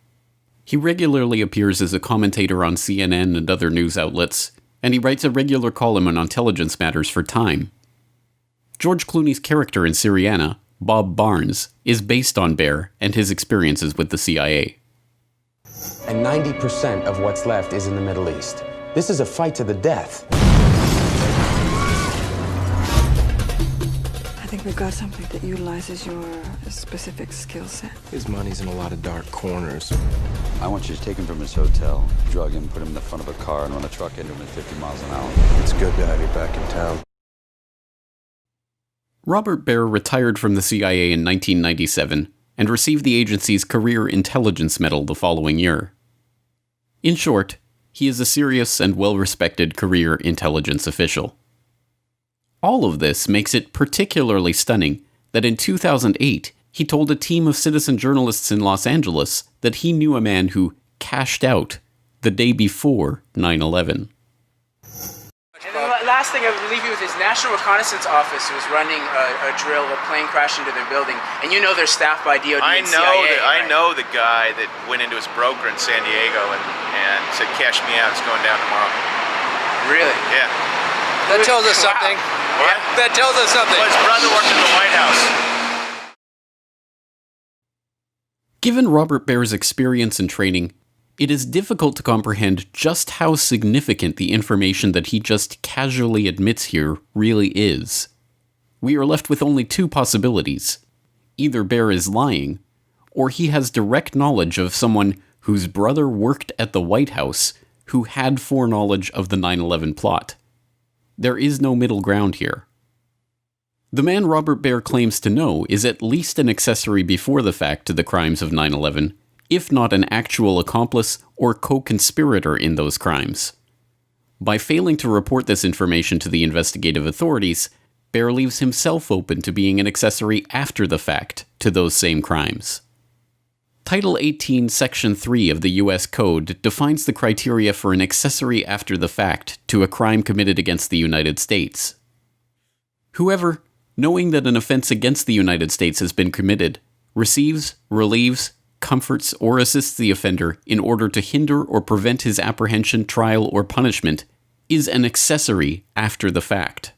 He regularly appears as a commentator on CNN and other news outlets, and he writes a regular column on intelligence matters for Time. George Clooney's character in Syriana, Bob Barnes, is based on Baer and his experiences with the CIA. And 90% of what's left is in the Middle East. This is a fight to the death. I think we've got something that utilizes your specific skill set. His money's in a lot of dark corners. I want you to take him from his hotel, drug him, put him in the front of a car, and run a truck into him at 50 miles an hour. It's good to have you back in town. Robert Baer retired from the CIA in 1997 and received the agency's Career Intelligence Medal the following year. In short, he is a serious and well-respected career intelligence official. All of this makes it particularly stunning that in 2008, he told a team of citizen journalists in Los Angeles that he knew a man who cashed out the day before 9/11. And then the last thing I would leave you with is National Reconnaissance Office was running a drill, a plane crashed into their building, and you know they're staffed by DOD and CIA. I know the guy that went into his broker in San Diego and said, "Cash me out, it's going down tomorrow." Really? Yeah. That tells us something. What? That tells us something. Well, his brother worked in the White House. Given Robert Baer's experience and training, it is difficult to comprehend just how significant the information that he just casually admits here really is. We are left with only two possibilities. Either Baer is lying, or he has direct knowledge of someone whose brother worked at the White House who had foreknowledge of the 9/11 plot. There is no middle ground here. The man Robert Baer claims to know is at least an accessory before the fact to the crimes of 9/11, if not an actual accomplice or co-conspirator in those crimes. By failing to report this information to the investigative authorities, Baer leaves himself open to being an accessory after the fact to those same crimes. Title 18, Section 3 of the U.S. Code defines the criteria for an accessory after the fact to a crime committed against the United States. Whoever, knowing that an offense against the United States has been committed, receives, relieves, comforts, or assists the offender in order to hinder or prevent his apprehension, trial, or punishment is an accessory after the fact.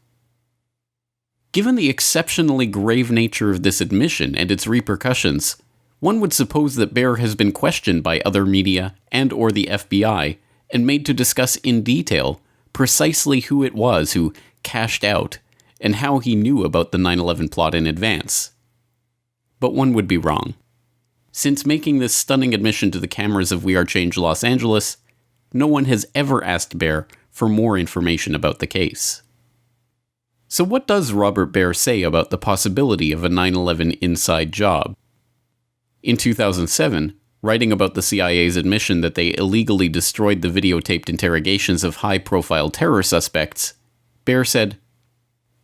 Given the exceptionally grave nature of this admission and its repercussions, one would suppose that Baer has been questioned by other media and or the FBI and made to discuss in detail precisely who it was who cashed out and how he knew about the 9/11 plot in advance. But one would be wrong. Since making this stunning admission to the cameras of We Are Change Los Angeles, no one has ever asked Baer for more information about the case. So what does Robert Baer say about the possibility of a 9/11 inside job? In 2007, writing about the CIA's admission that they illegally destroyed the videotaped interrogations of high-profile terror suspects, Baer said,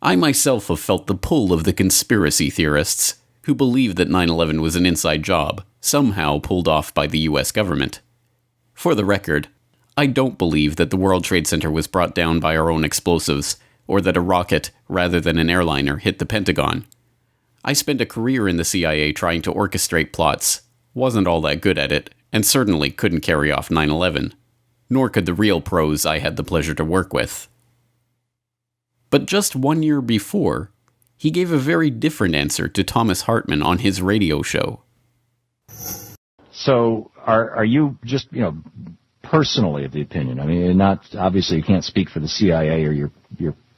"I myself have felt the pull of the conspiracy theorists who believe that 9/11 was an inside job, somehow pulled off by the US government. For the record, I don't believe that the World Trade Center was brought down by our own explosives, or that a rocket, rather than an airliner, hit the Pentagon. I spent a career in the CIA trying to orchestrate plots, wasn't all that good at it, and certainly couldn't carry off 9/11. Nor could the real pros I had the pleasure to work with." But just 1 year before, he gave a very different answer to Thomas Hartman on his radio show. So are you just, personally of the opinion, I mean, not obviously you can't speak for the CIA or your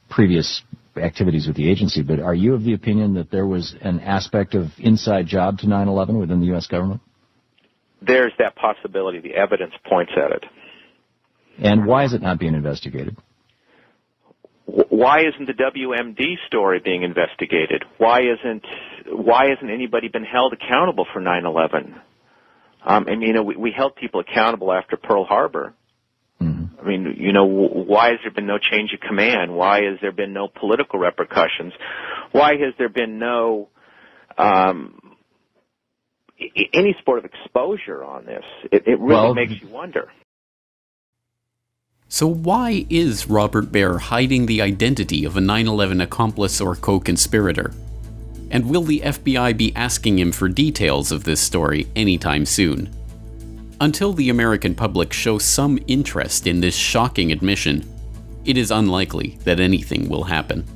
previous activities with the agency, but are you of the opinion that there was an aspect of inside job to 9/11 within the U.S. government? There's that possibility. The evidence points at it. And why is it not being investigated? Why isn't the WMD story being investigated? Why isn't anybody been held accountable for 9/11? We held people accountable after Pearl Harbor. I mean, why has there been no change of command? Why has there been no political repercussions? Why has there been no any sort of exposure on this? It really makes you wonder. So why is Robert Baer hiding the identity of a 9/11 accomplice or co-conspirator? And will the FBI be asking him for details of this story anytime soon? Until the American public shows some interest in this shocking admission, it is unlikely that anything will happen.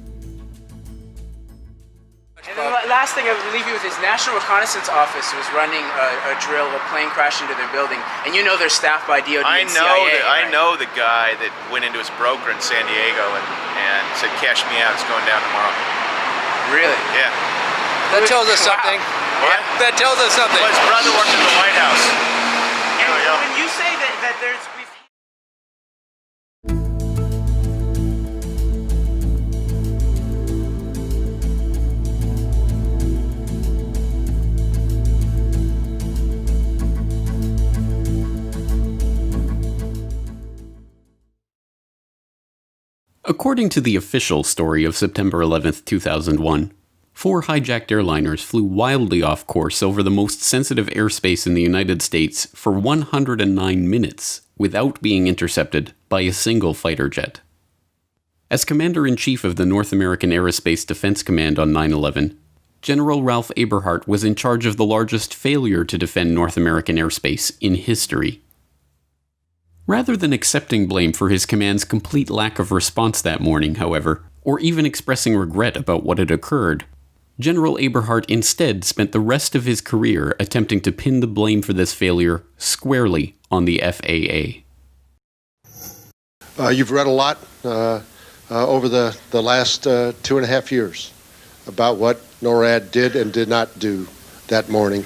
And the last thing I would leave you with is National Reconnaissance Office was running a drill, a plane crashed into their building, and they're staffed by DOD and CIA. I know the guy that went into his broker in San Diego and said, "Cash me out, it's going down tomorrow." Really? Yeah. That tells us something. What? That tells us something. Well, his brother worked in the White House. And when you say that there's... According to the official story of September 11th, 2001, 4 hijacked airliners flew wildly off course over the most sensitive airspace in the United States for 109 minutes without being intercepted by a single fighter jet. As Commander-in-Chief of the North American Aerospace Defense Command on 9/11, General Ralph Eberhart was in charge of the largest failure to defend North American airspace in history. Rather than accepting blame for his command's complete lack of response that morning, however, or even expressing regret about what had occurred, General Eberhart instead spent the rest of his career attempting to pin the blame for this failure squarely on the FAA. You've read a lot over the last 2.5 years about what NORAD did and did not do that morning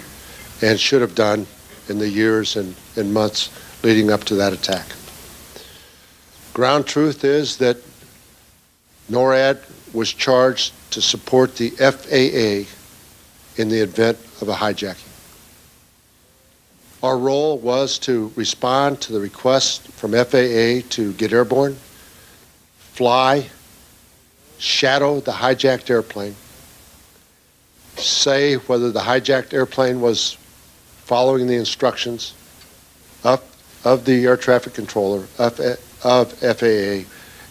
and should have done in the years and months leading up to that attack. Ground truth is that NORAD was charged to support the FAA in the event of a hijacking. Our role was to respond to the request from FAA to get airborne, fly, shadow the hijacked airplane, say whether the hijacked airplane was following the instructions of the air traffic controller of FAA,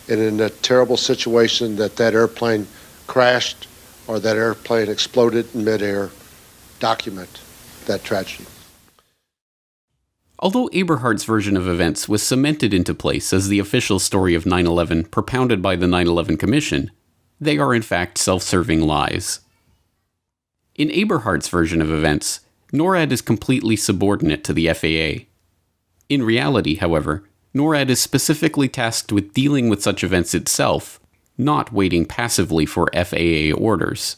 and in a terrible situation that airplane crashed or that airplane exploded in midair, document that tragedy. Although Eberhardt's version of events was cemented into place as the official story of 9/11 propounded by the 9/11 Commission, they are in fact self-serving lies. In Eberhardt's version of events, NORAD is completely subordinate to the FAA. In reality, however, NORAD is specifically tasked with dealing with such events itself, not waiting passively for FAA orders.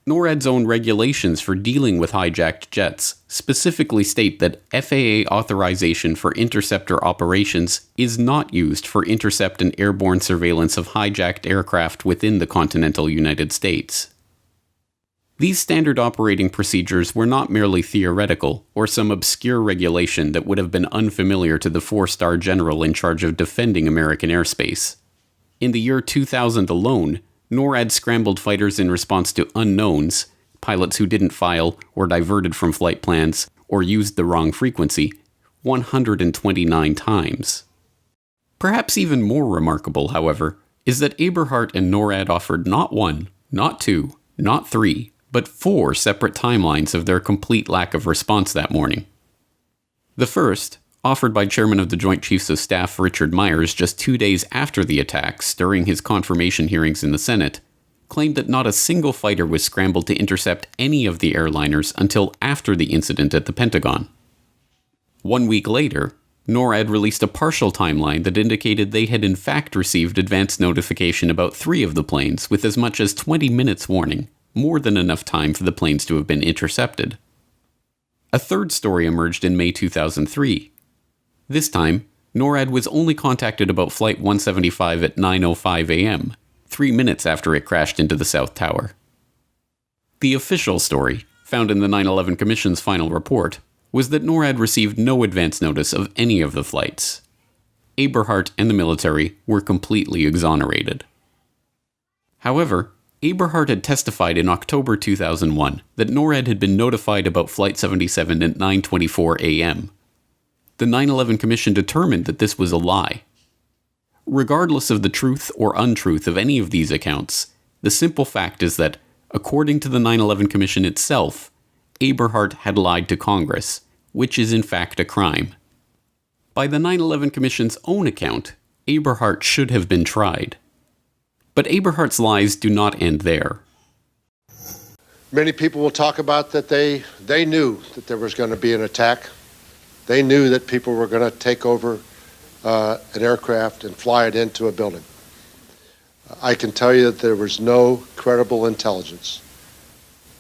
NORAD's own regulations for dealing with hijacked jets specifically state that FAA authorization for interceptor operations is not used for intercept and airborne surveillance of hijacked aircraft within the continental United States. These standard operating procedures were not merely theoretical or some obscure regulation that would have been unfamiliar to the four-star general in charge of defending American airspace. In the year 2000 alone, NORAD scrambled fighters in response to unknowns, pilots who didn't file or diverted from flight plans or used the wrong frequency, 129 times. Perhaps even more remarkable, however, is that Eberhardt and NORAD offered not one, not two, not three, but 4 separate timelines of their complete lack of response that morning. The first, offered by Chairman of the Joint Chiefs of Staff Richard Myers just 2 days after the attacks during his confirmation hearings in the Senate, claimed that not a single fighter was scrambled to intercept any of the airliners until after the incident at the Pentagon. 1 week later, NORAD released a partial timeline that indicated they had in fact received advance notification about 3 of the planes with as much as 20 minutes warning, more than enough time for the planes to have been intercepted. A third story emerged in May 2003. This time, NORAD was only contacted about Flight 175 at 9:05 a.m., 3 minutes after it crashed into the South Tower. The official story, found in the 9/11 Commission's final report, was that NORAD received no advance notice of any of the flights. Eberhardt and the military were completely exonerated. However, Eberhardt had testified in October 2001 that NORAD had been notified about Flight 77 at 9:24 a.m. The 9/11 Commission determined that this was a lie. Regardless of the truth or untruth of any of these accounts, the simple fact is that, according to the 9/11 Commission itself, Eberhardt had lied to Congress, which is in fact a crime. By the 9/11 Commission's own account, Eberhardt should have been tried. But Eberhardt's lies do not end there. Many people will talk about that they knew that there was going to be an attack. They knew that people were going to take over an aircraft and fly it into a building. I can tell you that there was no credible intelligence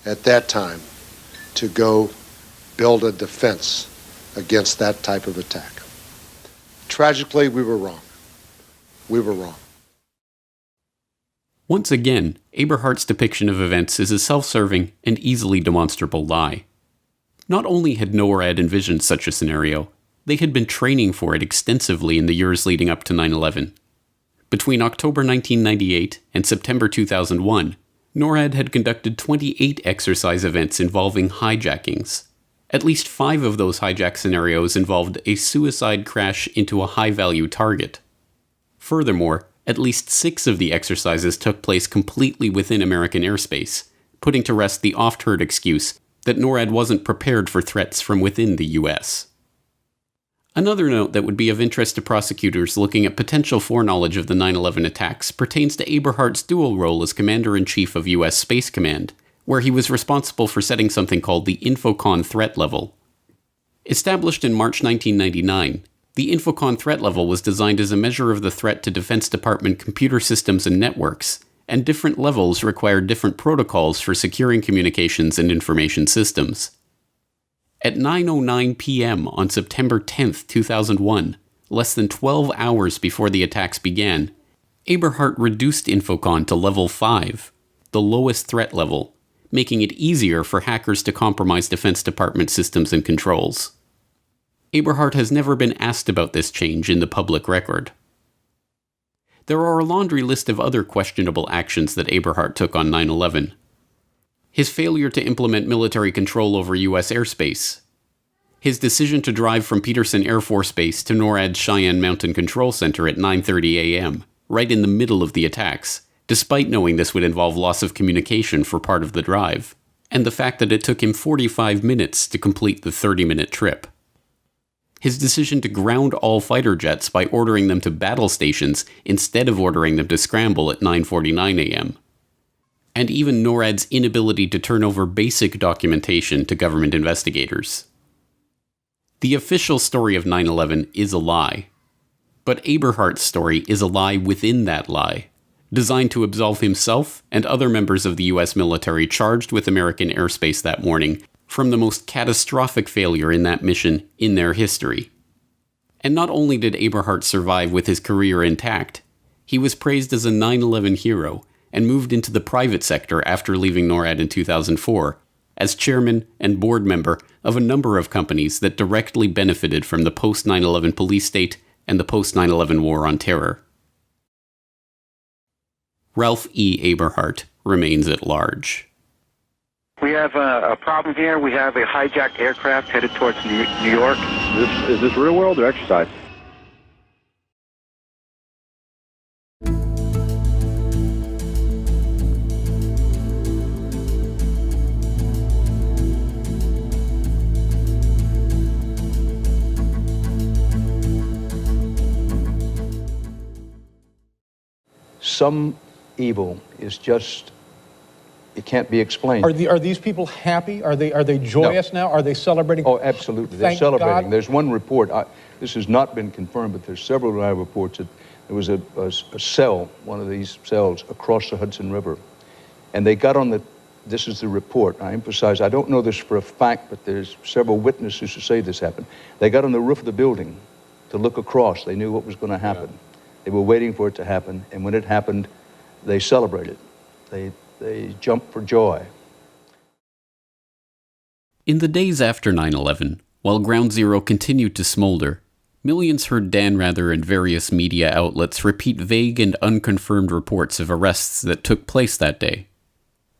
at that time to go build a defense against that type of attack. Tragically, we were wrong. We were wrong. Once again, Eberhardt's depiction of events is a self-serving and easily demonstrable lie. Not only had NORAD envisioned such a scenario, they had been training for it extensively in the years leading up to 9/11. Between October 1998 and September 2001, NORAD had conducted 28 exercise events involving hijackings. At least 5 of those hijack scenarios involved a suicide crash into a high-value target. Furthermore, at least 6 of the exercises took place completely within American airspace, putting to rest the oft-heard excuse that NORAD wasn't prepared for threats from within the U.S. Another note that would be of interest to prosecutors looking at potential foreknowledge of the 9/11 attacks pertains to Eberhardt's dual role as Commander-in-Chief of U.S. Space Command, where he was responsible for setting something called the Infocon threat level. Established in March 1999, the Infocon threat level was designed as a measure of the threat to Defense Department computer systems and networks, and different levels required different protocols for securing communications and information systems. At 9:09 p.m. on September 10, 2001, less than 12 hours before the attacks began, Eberhardt reduced Infocon to level 5, the lowest threat level, making it easier for hackers to compromise Defense Department systems and controls. Eberhardt has never been asked about this change in the public record. There are a laundry list of other questionable actions that Eberhardt took on 9/11. His failure to implement military control over U.S. airspace. His decision to drive from Peterson Air Force Base to NORAD's Cheyenne Mountain Control Center at 9:30 a.m., right in the middle of the attacks, despite knowing this would involve loss of communication for part of the drive. and the fact that it took him 45 minutes to complete the 30-minute trip. His decision to ground all fighter jets by ordering them to battle stations instead of ordering them to scramble at 9:49 a.m. And even NORAD's inability to turn over basic documentation to government investigators. The official story of 9/11 is a lie. But Eberhardt's story is a lie within that lie, designed to absolve himself and other members of the U.S. military charged with American airspace that morning from the most catastrophic failure in that mission in their history. And not only did Eberhardt survive with his career intact, he was praised as a 9/11 hero and moved into the private sector after leaving NORAD in 2004 as chairman and board member of a number of companies that directly benefited from the post-9/11 police state and the post-9/11 war on terror. Ralph E. Eberhardt remains at large. We have a problem here. We have a hijacked aircraft headed towards New York. Is this real world or exercise? Some evil is just, it can't be explained. Are these people happy? Are they joyous now? Are they celebrating? Oh, absolutely. They're Thank celebrating. God. There's one report, this has not been confirmed, but there's several live reports that there was a cell, one of these cells, across the Hudson River. And they got on the, this is the report, I emphasize, I don't know this for a fact, but there's several witnesses who say this happened. They got on the roof of the building to look across. They knew what was going to happen. Yeah. They were waiting for it to happen, and when it happened, they celebrated. They jumped for joy. In the days after 9/11, while Ground Zero continued to smolder, millions heard Dan Rather and various media outlets repeat vague and unconfirmed reports of arrests that took place that day.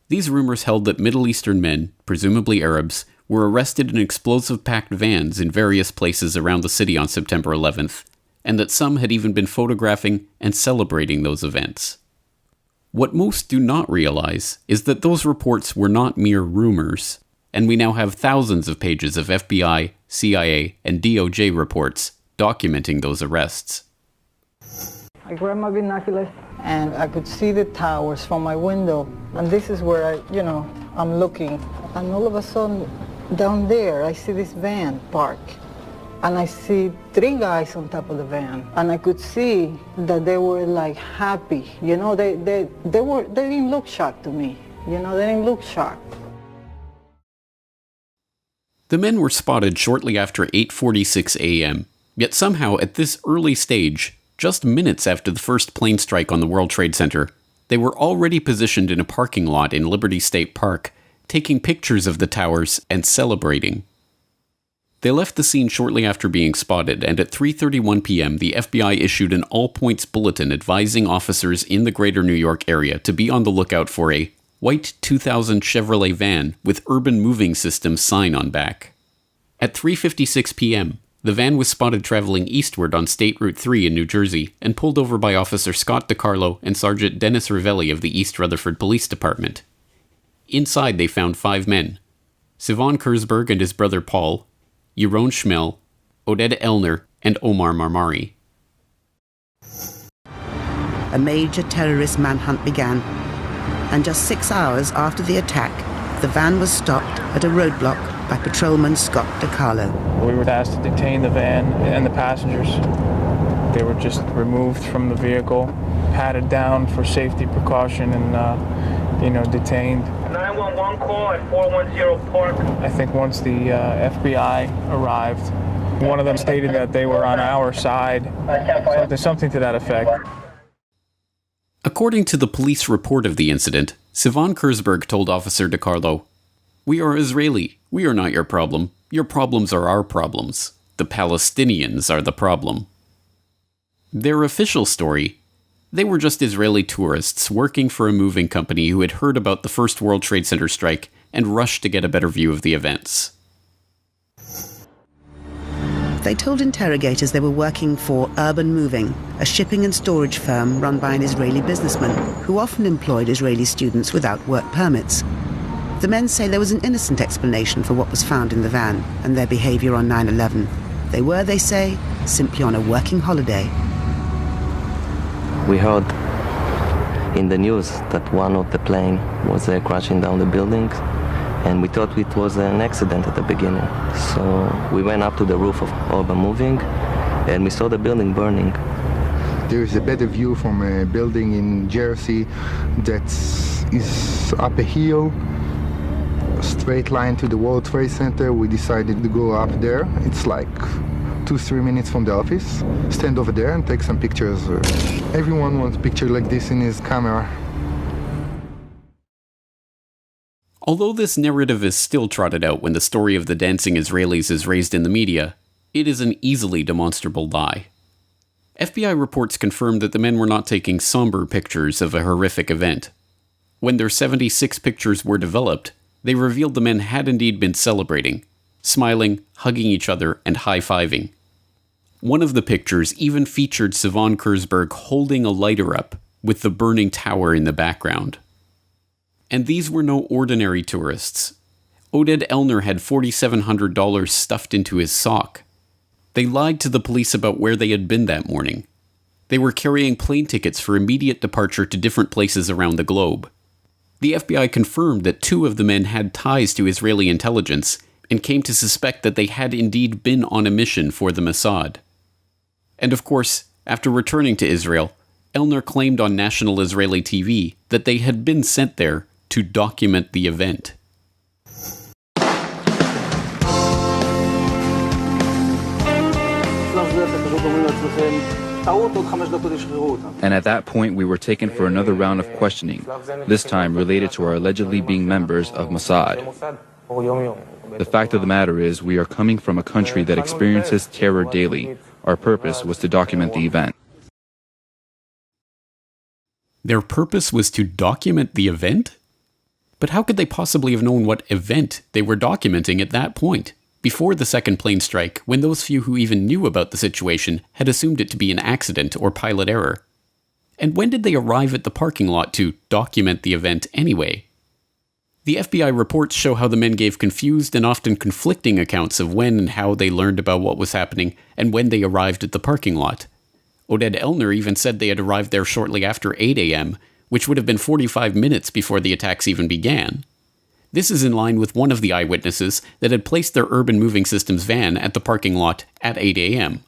These rumors held that Middle Eastern men, presumably Arabs, were arrested in explosive-packed vans in various places around the city on September 11th, and that some had even been photographing and celebrating those events. What most do not realize is that those reports were not mere rumors, and we now have thousands of pages of FBI, CIA, and DOJ reports documenting those arrests. I grabbed my binoculars and I could see the towers from my window, and this is where I'm looking, and all of a sudden down there I see this van parked. And I see 3 guys on top of the van, and I could see that they were like happy. They didn't look shocked to me. They didn't look shocked. The men were spotted shortly after 8:46 a.m., yet somehow at this early stage, just minutes after the first plane strike on the World Trade Center, they were already positioned in a parking lot in Liberty State Park, taking pictures of the towers and celebrating. They left the scene shortly after being spotted, and at 3:31 p.m. the FBI issued an all-points bulletin advising officers in the greater New York area to be on the lookout for a white 2000 Chevrolet van with Urban Moving Systems sign on back. At 3:56 p.m., the van was spotted traveling eastward on State Route 3 in New Jersey and pulled over by Officer Scott DiCarlo and Sergeant Dennis Ravelli of the East Rutherford Police Department. Inside they found 5 men: Sivan Kurzberg and his brother Paul, Yaron Schmel, Oded Elner, and Omar Marmari. A major terrorist manhunt began, and just 6 hours after the attack, the van was stopped at a roadblock by patrolman Scott DiCarlo. We were asked to detain the van and the passengers. They were just removed from the vehicle, patted down for safety precaution, and detained. 911 call at 410 Park. I think once the FBI arrived, one of them stated that they were on our side. So there's something to that effect. According to the police report of the incident, Sivan Kurzberg told Officer DiCarlo, "We are Israeli. We are not your problem. Your problems are our problems. The Palestinians are the problem." Their official story: they were just Israeli tourists working for a moving company who had heard about the first World Trade Center strike and rushed to get a better view of the events. They told interrogators they were working for Urban Moving, a shipping and storage firm run by an Israeli businessman who often employed Israeli students without work permits. The men say there was an innocent explanation for what was found in the van and their behaviour on 9/11. They were, they say, simply on a working holiday. We heard in the news that one of the plane was crashing down the building, and we thought it was an accident at the beginning. So we went up to the roof of Urban Moving, and we saw the building burning. There is a better view from a building in Jersey that is up a hill, a straight line to the World Trade Center. We decided to go up there. It's like 2-3 minutes from the office. Stand over there and take some pictures. Everyone wants a picture like this in his camera. Although this narrative is still trotted out when the story of the dancing Israelis is raised in the media, it is an easily demonstrable lie. FBI reports confirmed that the men were not taking somber pictures of a horrific event. When their 76 pictures were developed, they revealed the men had indeed been celebrating, smiling, hugging each other, and high-fiving. One of the pictures even featured Sivan Kurzberg holding a lighter up, with the burning tower in the background. And these were no ordinary tourists. Oded Elner had $4,700 stuffed into his sock. They lied to the police about where they had been that morning. They were carrying plane tickets for immediate departure to different places around the globe. The FBI confirmed that 2 of the men had ties to Israeli intelligence and came to suspect that they had indeed been on a mission for the Mossad. And of course, after returning to Israel, Elner claimed on national Israeli TV that they had been sent there to document the event. And at that point we were taken for another round of questioning, this time related to our allegedly being members of Mossad. The fact of the matter is we are coming from a country that experiences terror daily. Our purpose was to document the event. Their purpose was to document the event? But how could they possibly have known what event they were documenting at that point, before the second plane strike, when those few who even knew about the situation had assumed it to be an accident or pilot error? And when did they arrive at the parking lot to document the event anyway? The FBI reports show how the men gave confused and often conflicting accounts of when and how they learned about what was happening and when they arrived at the parking lot. Oded Elner even said they had arrived there shortly after 8 a.m., which would have been 45 minutes before the attacks even began. This is in line with one of the eyewitnesses that had placed their urban moving systems van at the parking lot at 8 a.m.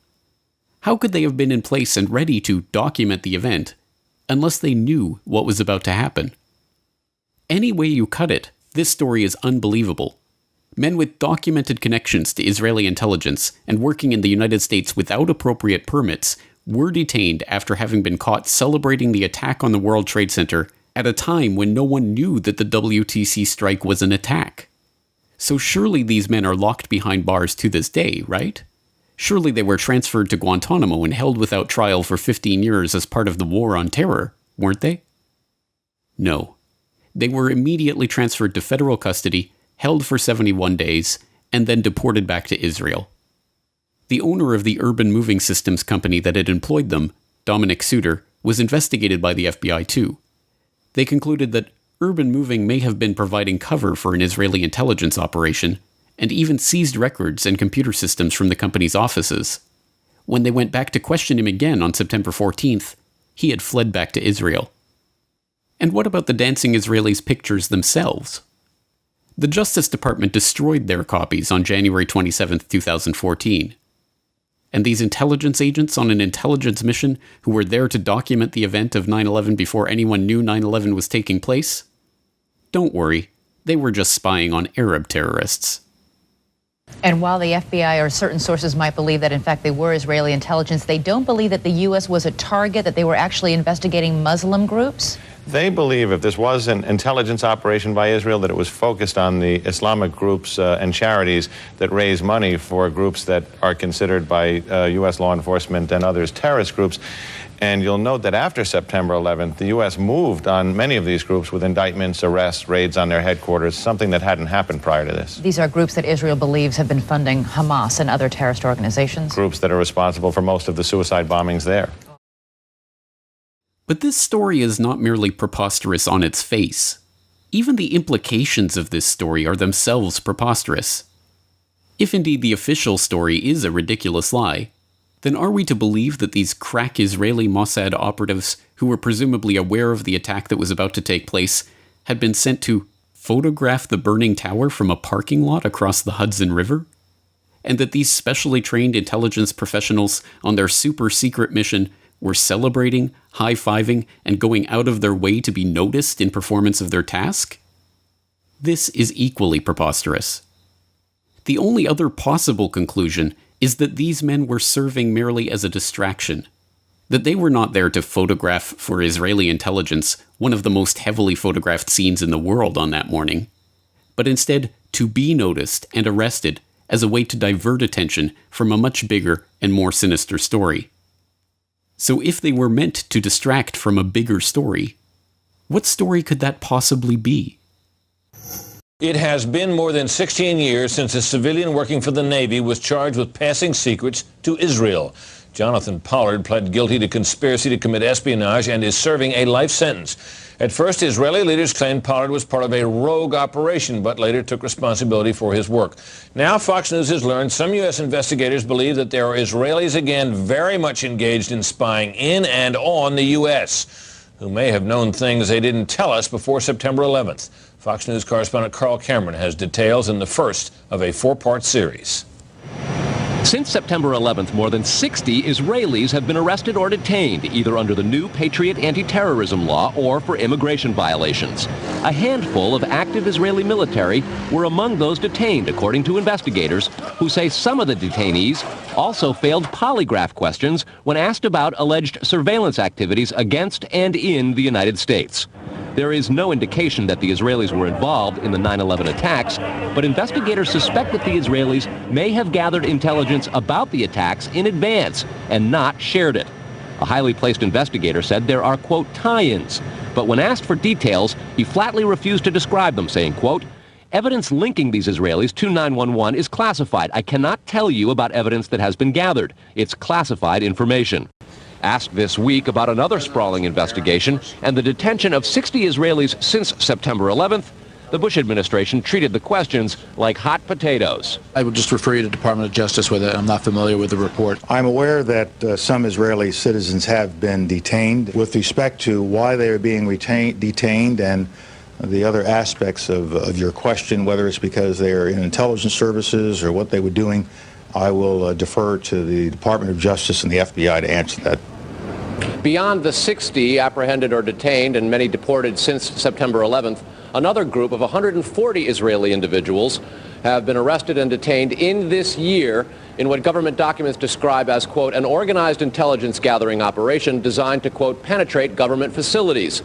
How could they have been in place and ready to document the event unless they knew what was about to happen? Any way you cut it, this story is unbelievable. Men with documented connections to Israeli intelligence and working in the United States without appropriate permits were detained after having been caught celebrating the attack on the World Trade Center at a time when no one knew that the WTC strike was an attack. So surely these men are locked behind bars to this day, right? Surely they were transferred to Guantanamo and held without trial for 15 years as part of the war on terror, weren't they? No. They were immediately transferred to federal custody, held for 71 days, and then deported back to Israel. The owner of the urban moving systems company that had employed them, Dominic Suter, was investigated by the FBI too. They concluded that urban moving may have been providing cover for an Israeli intelligence operation, and even seized records and computer systems from the company's offices. When they went back to question him again on September 14th, he had fled back to Israel. And what about the dancing Israelis' pictures themselves? The Justice Department destroyed their copies on January 27, 2014. And these intelligence agents on an intelligence mission who were there to document the event of 9/11 before anyone knew 9/11 was taking place? Don't worry, they were just spying on Arab terrorists. And while the FBI or certain sources might believe that in fact they were Israeli intelligence, they don't believe that the U.S. was a target, that they were actually investigating Muslim groups? They believe if this was an intelligence operation by Israel, that it was focused on the Islamic groups and charities that raise money for groups that are considered by U.S. law enforcement and others terrorist groups. And you'll note that after September 11th, the U.S. moved on many of these groups with indictments, arrests, raids on their headquarters, something that hadn't happened prior to this. These are groups that Israel believes have been funding Hamas and other terrorist organizations? Groups that are responsible for most of the suicide bombings there. But this story is not merely preposterous on its face. even the implications of this story are themselves preposterous. If indeed the official story is a ridiculous lie, then are we to believe that these crack Israeli Mossad operatives, who were presumably aware of the attack that was about to take place, had been sent to photograph the burning tower from a parking lot across the Hudson River? And that these specially trained intelligence professionals on their super-secret mission were celebrating, high-fiving, and going out of their way to be noticed in performance of their task? This is equally preposterous. The only other possible conclusion is that these men were serving merely as a distraction, that they were not there to photograph for Israeli intelligence one of the most heavily photographed scenes in the world on that morning, but instead to be noticed and arrested as a way to divert attention from a much bigger and more sinister story. So if they were meant to distract from a bigger story, what story could that possibly be? It has been more than 16 years since a civilian working for the Navy was charged with passing secrets to Israel. Jonathan Pollard pled guilty to conspiracy to commit espionage and is serving a life sentence. At first, Israeli leaders claimed Pollard was part of a rogue operation, but later took responsibility for his work. Now, Fox News has learned some U.S. investigators believe that there are Israelis again very much engaged in spying in and on the U.S., who may have known things they didn't tell us before September 11th. Fox News correspondent Carl Cameron has details in the first of a four-part series. Since September 11th, more than 60 Israelis have been arrested or detained, either under the new Patriot anti-terrorism law or for immigration violations. A handful of active Israeli military were among those detained, according to investigators, who say some of the detainees also failed polygraph questions when asked about alleged surveillance activities against and in the United States. There is no indication that the Israelis were involved in the 9/11 attacks, but investigators suspect that the Israelis may have gathered intelligence about the attacks in advance and not shared it. A highly placed investigator said there are, quote, tie-ins, but when asked for details, he flatly refused to describe them, saying, quote, evidence linking these Israelis to 911 is classified. I cannot tell you about evidence that has been gathered. It's classified information. Asked this week about another sprawling investigation and the detention of 60 Israelis since September 11th, the Bush administration treated the questions like hot potatoes. I would just refer you to the Department of Justice with it. I'm not familiar with the report. I'm aware that some Israeli citizens have been detained. With respect to why they are being detained and the other aspects of your question, whether it's because they are in intelligence services or what they were doing, I will defer to the Department of Justice and the FBI to answer that. Beyond the 60 apprehended or detained and many deported since September 11th, another group of 140 Israeli individuals have been arrested and detained in this year in what government documents describe as, quote, an organized intelligence gathering operation designed to, quote, penetrate government facilities.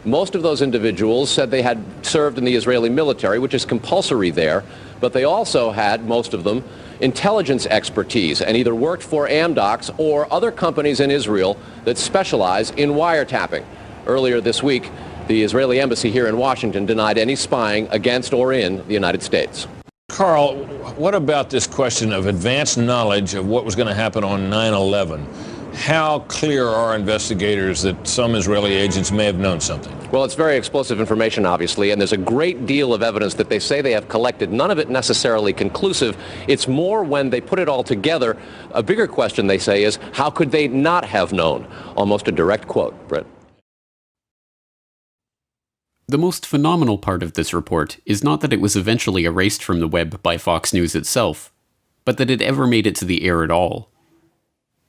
Most of those individuals said they had served in the Israeli military, which is compulsory there, but they also had, most of them, intelligence expertise and either worked for Amdocs or other companies in Israel that specialize in wiretapping. Earlier this week, the Israeli embassy here in Washington denied any spying against or in the United States. Carl, what about this question of advanced knowledge of what was going to happen on 9/11? How clear are investigators that some Israeli agents may have known something? Well, it's very explosive information, obviously, and there's a great deal of evidence that they say they have collected, none of it necessarily conclusive. It's more when they put it all together. A bigger question, they say, is how could they not have known? Almost a direct quote, Britt. The most phenomenal part of this report is not that it was eventually erased from the web by Fox News itself, but that it ever made it to the air at all.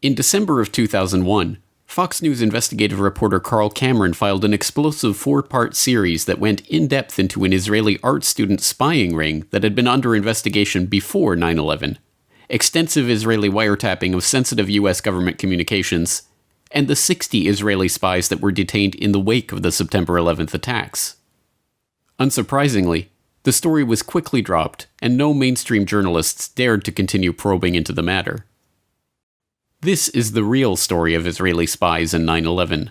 In December of 2001, Fox News investigative reporter Carl Cameron filed an explosive 4-part series that went in-depth into an Israeli art student spying ring that had been under investigation before 9/11, extensive Israeli wiretapping of sensitive U.S. government communications, and the 60 Israeli spies that were detained in the wake of the September 11th attacks. Unsurprisingly, the story was quickly dropped, and no mainstream journalists dared to continue probing into the matter. This is the real story of Israeli spies in 9/11.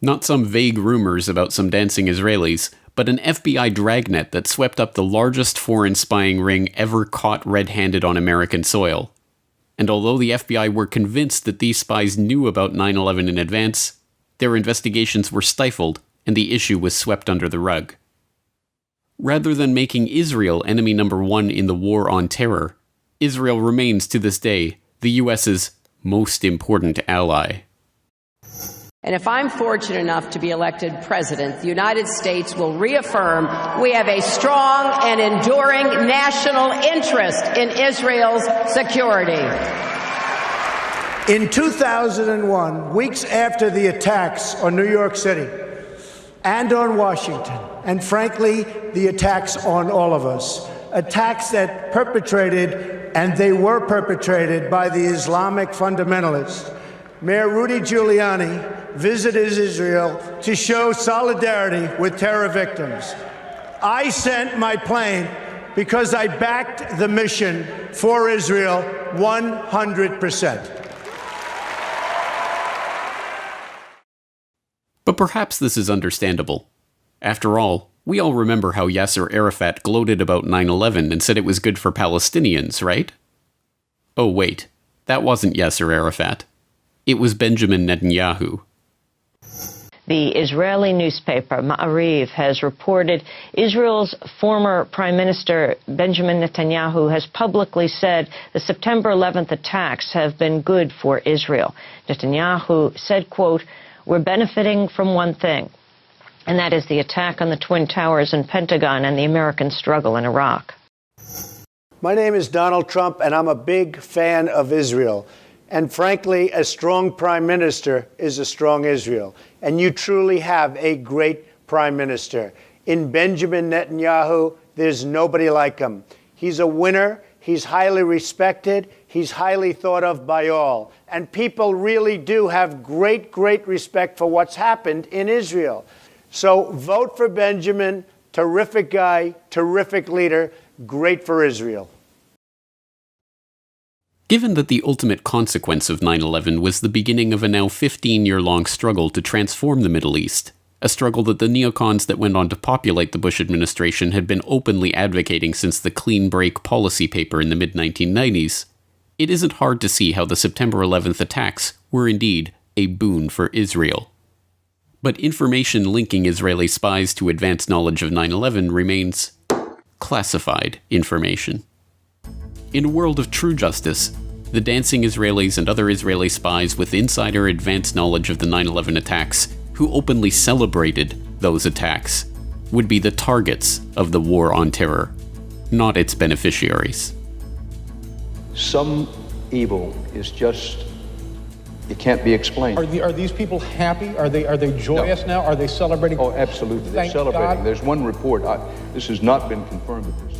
Not some vague rumors about some dancing Israelis, but an FBI dragnet that swept up the largest foreign spying ring ever caught red-handed on American soil. And although the FBI were convinced that these spies knew about 9/11 in advance, their investigations were stifled and the issue was swept under the rug. Rather than making Israel enemy number one in the war on terror, Israel remains to this day the U.S.'s most important ally. And if I'm fortunate enough to be elected president, the United States will reaffirm we have a strong and enduring national interest in Israel's security. In 2001, weeks after the attacks on New York City and on Washington, and frankly, the attacks on all of us, attacks that they were perpetrated by the Islamic fundamentalists, Mayor Rudy Giuliani visited Israel to show solidarity with terror victims. I sent my plane because I backed the mission for Israel 100%. But perhaps this is understandable. After all, we all remember how Yasser Arafat gloated about 9/11 and said it was good for Palestinians, right? Oh wait, that wasn't Yasser Arafat. It was Benjamin Netanyahu. The Israeli newspaper Ma'ariv has reported Israel's former Prime Minister Benjamin Netanyahu has publicly said the September 11th attacks have been good for Israel. Netanyahu said, quote, "We're benefiting from one thing, and that is the attack on the Twin Towers and Pentagon and the American struggle in Iraq." My name is Donald Trump, and I'm a big fan of Israel. And frankly, a strong prime minister is a strong Israel. And you truly have a great prime minister. In Benjamin Netanyahu, there's nobody like him. He's a winner. He's highly respected. He's highly thought of by all. And people really do have great, great respect for what's happened in Israel. So vote for Benjamin. Terrific guy, terrific leader, great for Israel. Given that the ultimate consequence of 9/11 was the beginning of a now 15-year-long struggle to transform the Middle East, a struggle that the neocons that went on to populate the Bush administration had been openly advocating since the clean break policy paper in the mid-1990s, it isn't hard to see how the September 11th attacks were indeed a boon for Israel. But information linking Israeli spies to advanced knowledge of 9/11 remains classified information. In a world of true justice, the dancing Israelis and other Israeli spies with insider advanced knowledge of the 9/11 attacks, who openly celebrated those attacks, would be the targets of the war on terror, not its beneficiaries. Some evil is just, it can't be explained. Are these people happy? Are they joyous now? Are they celebrating? Oh, absolutely. They're celebrating. God. There's one report. This has not been confirmed at this.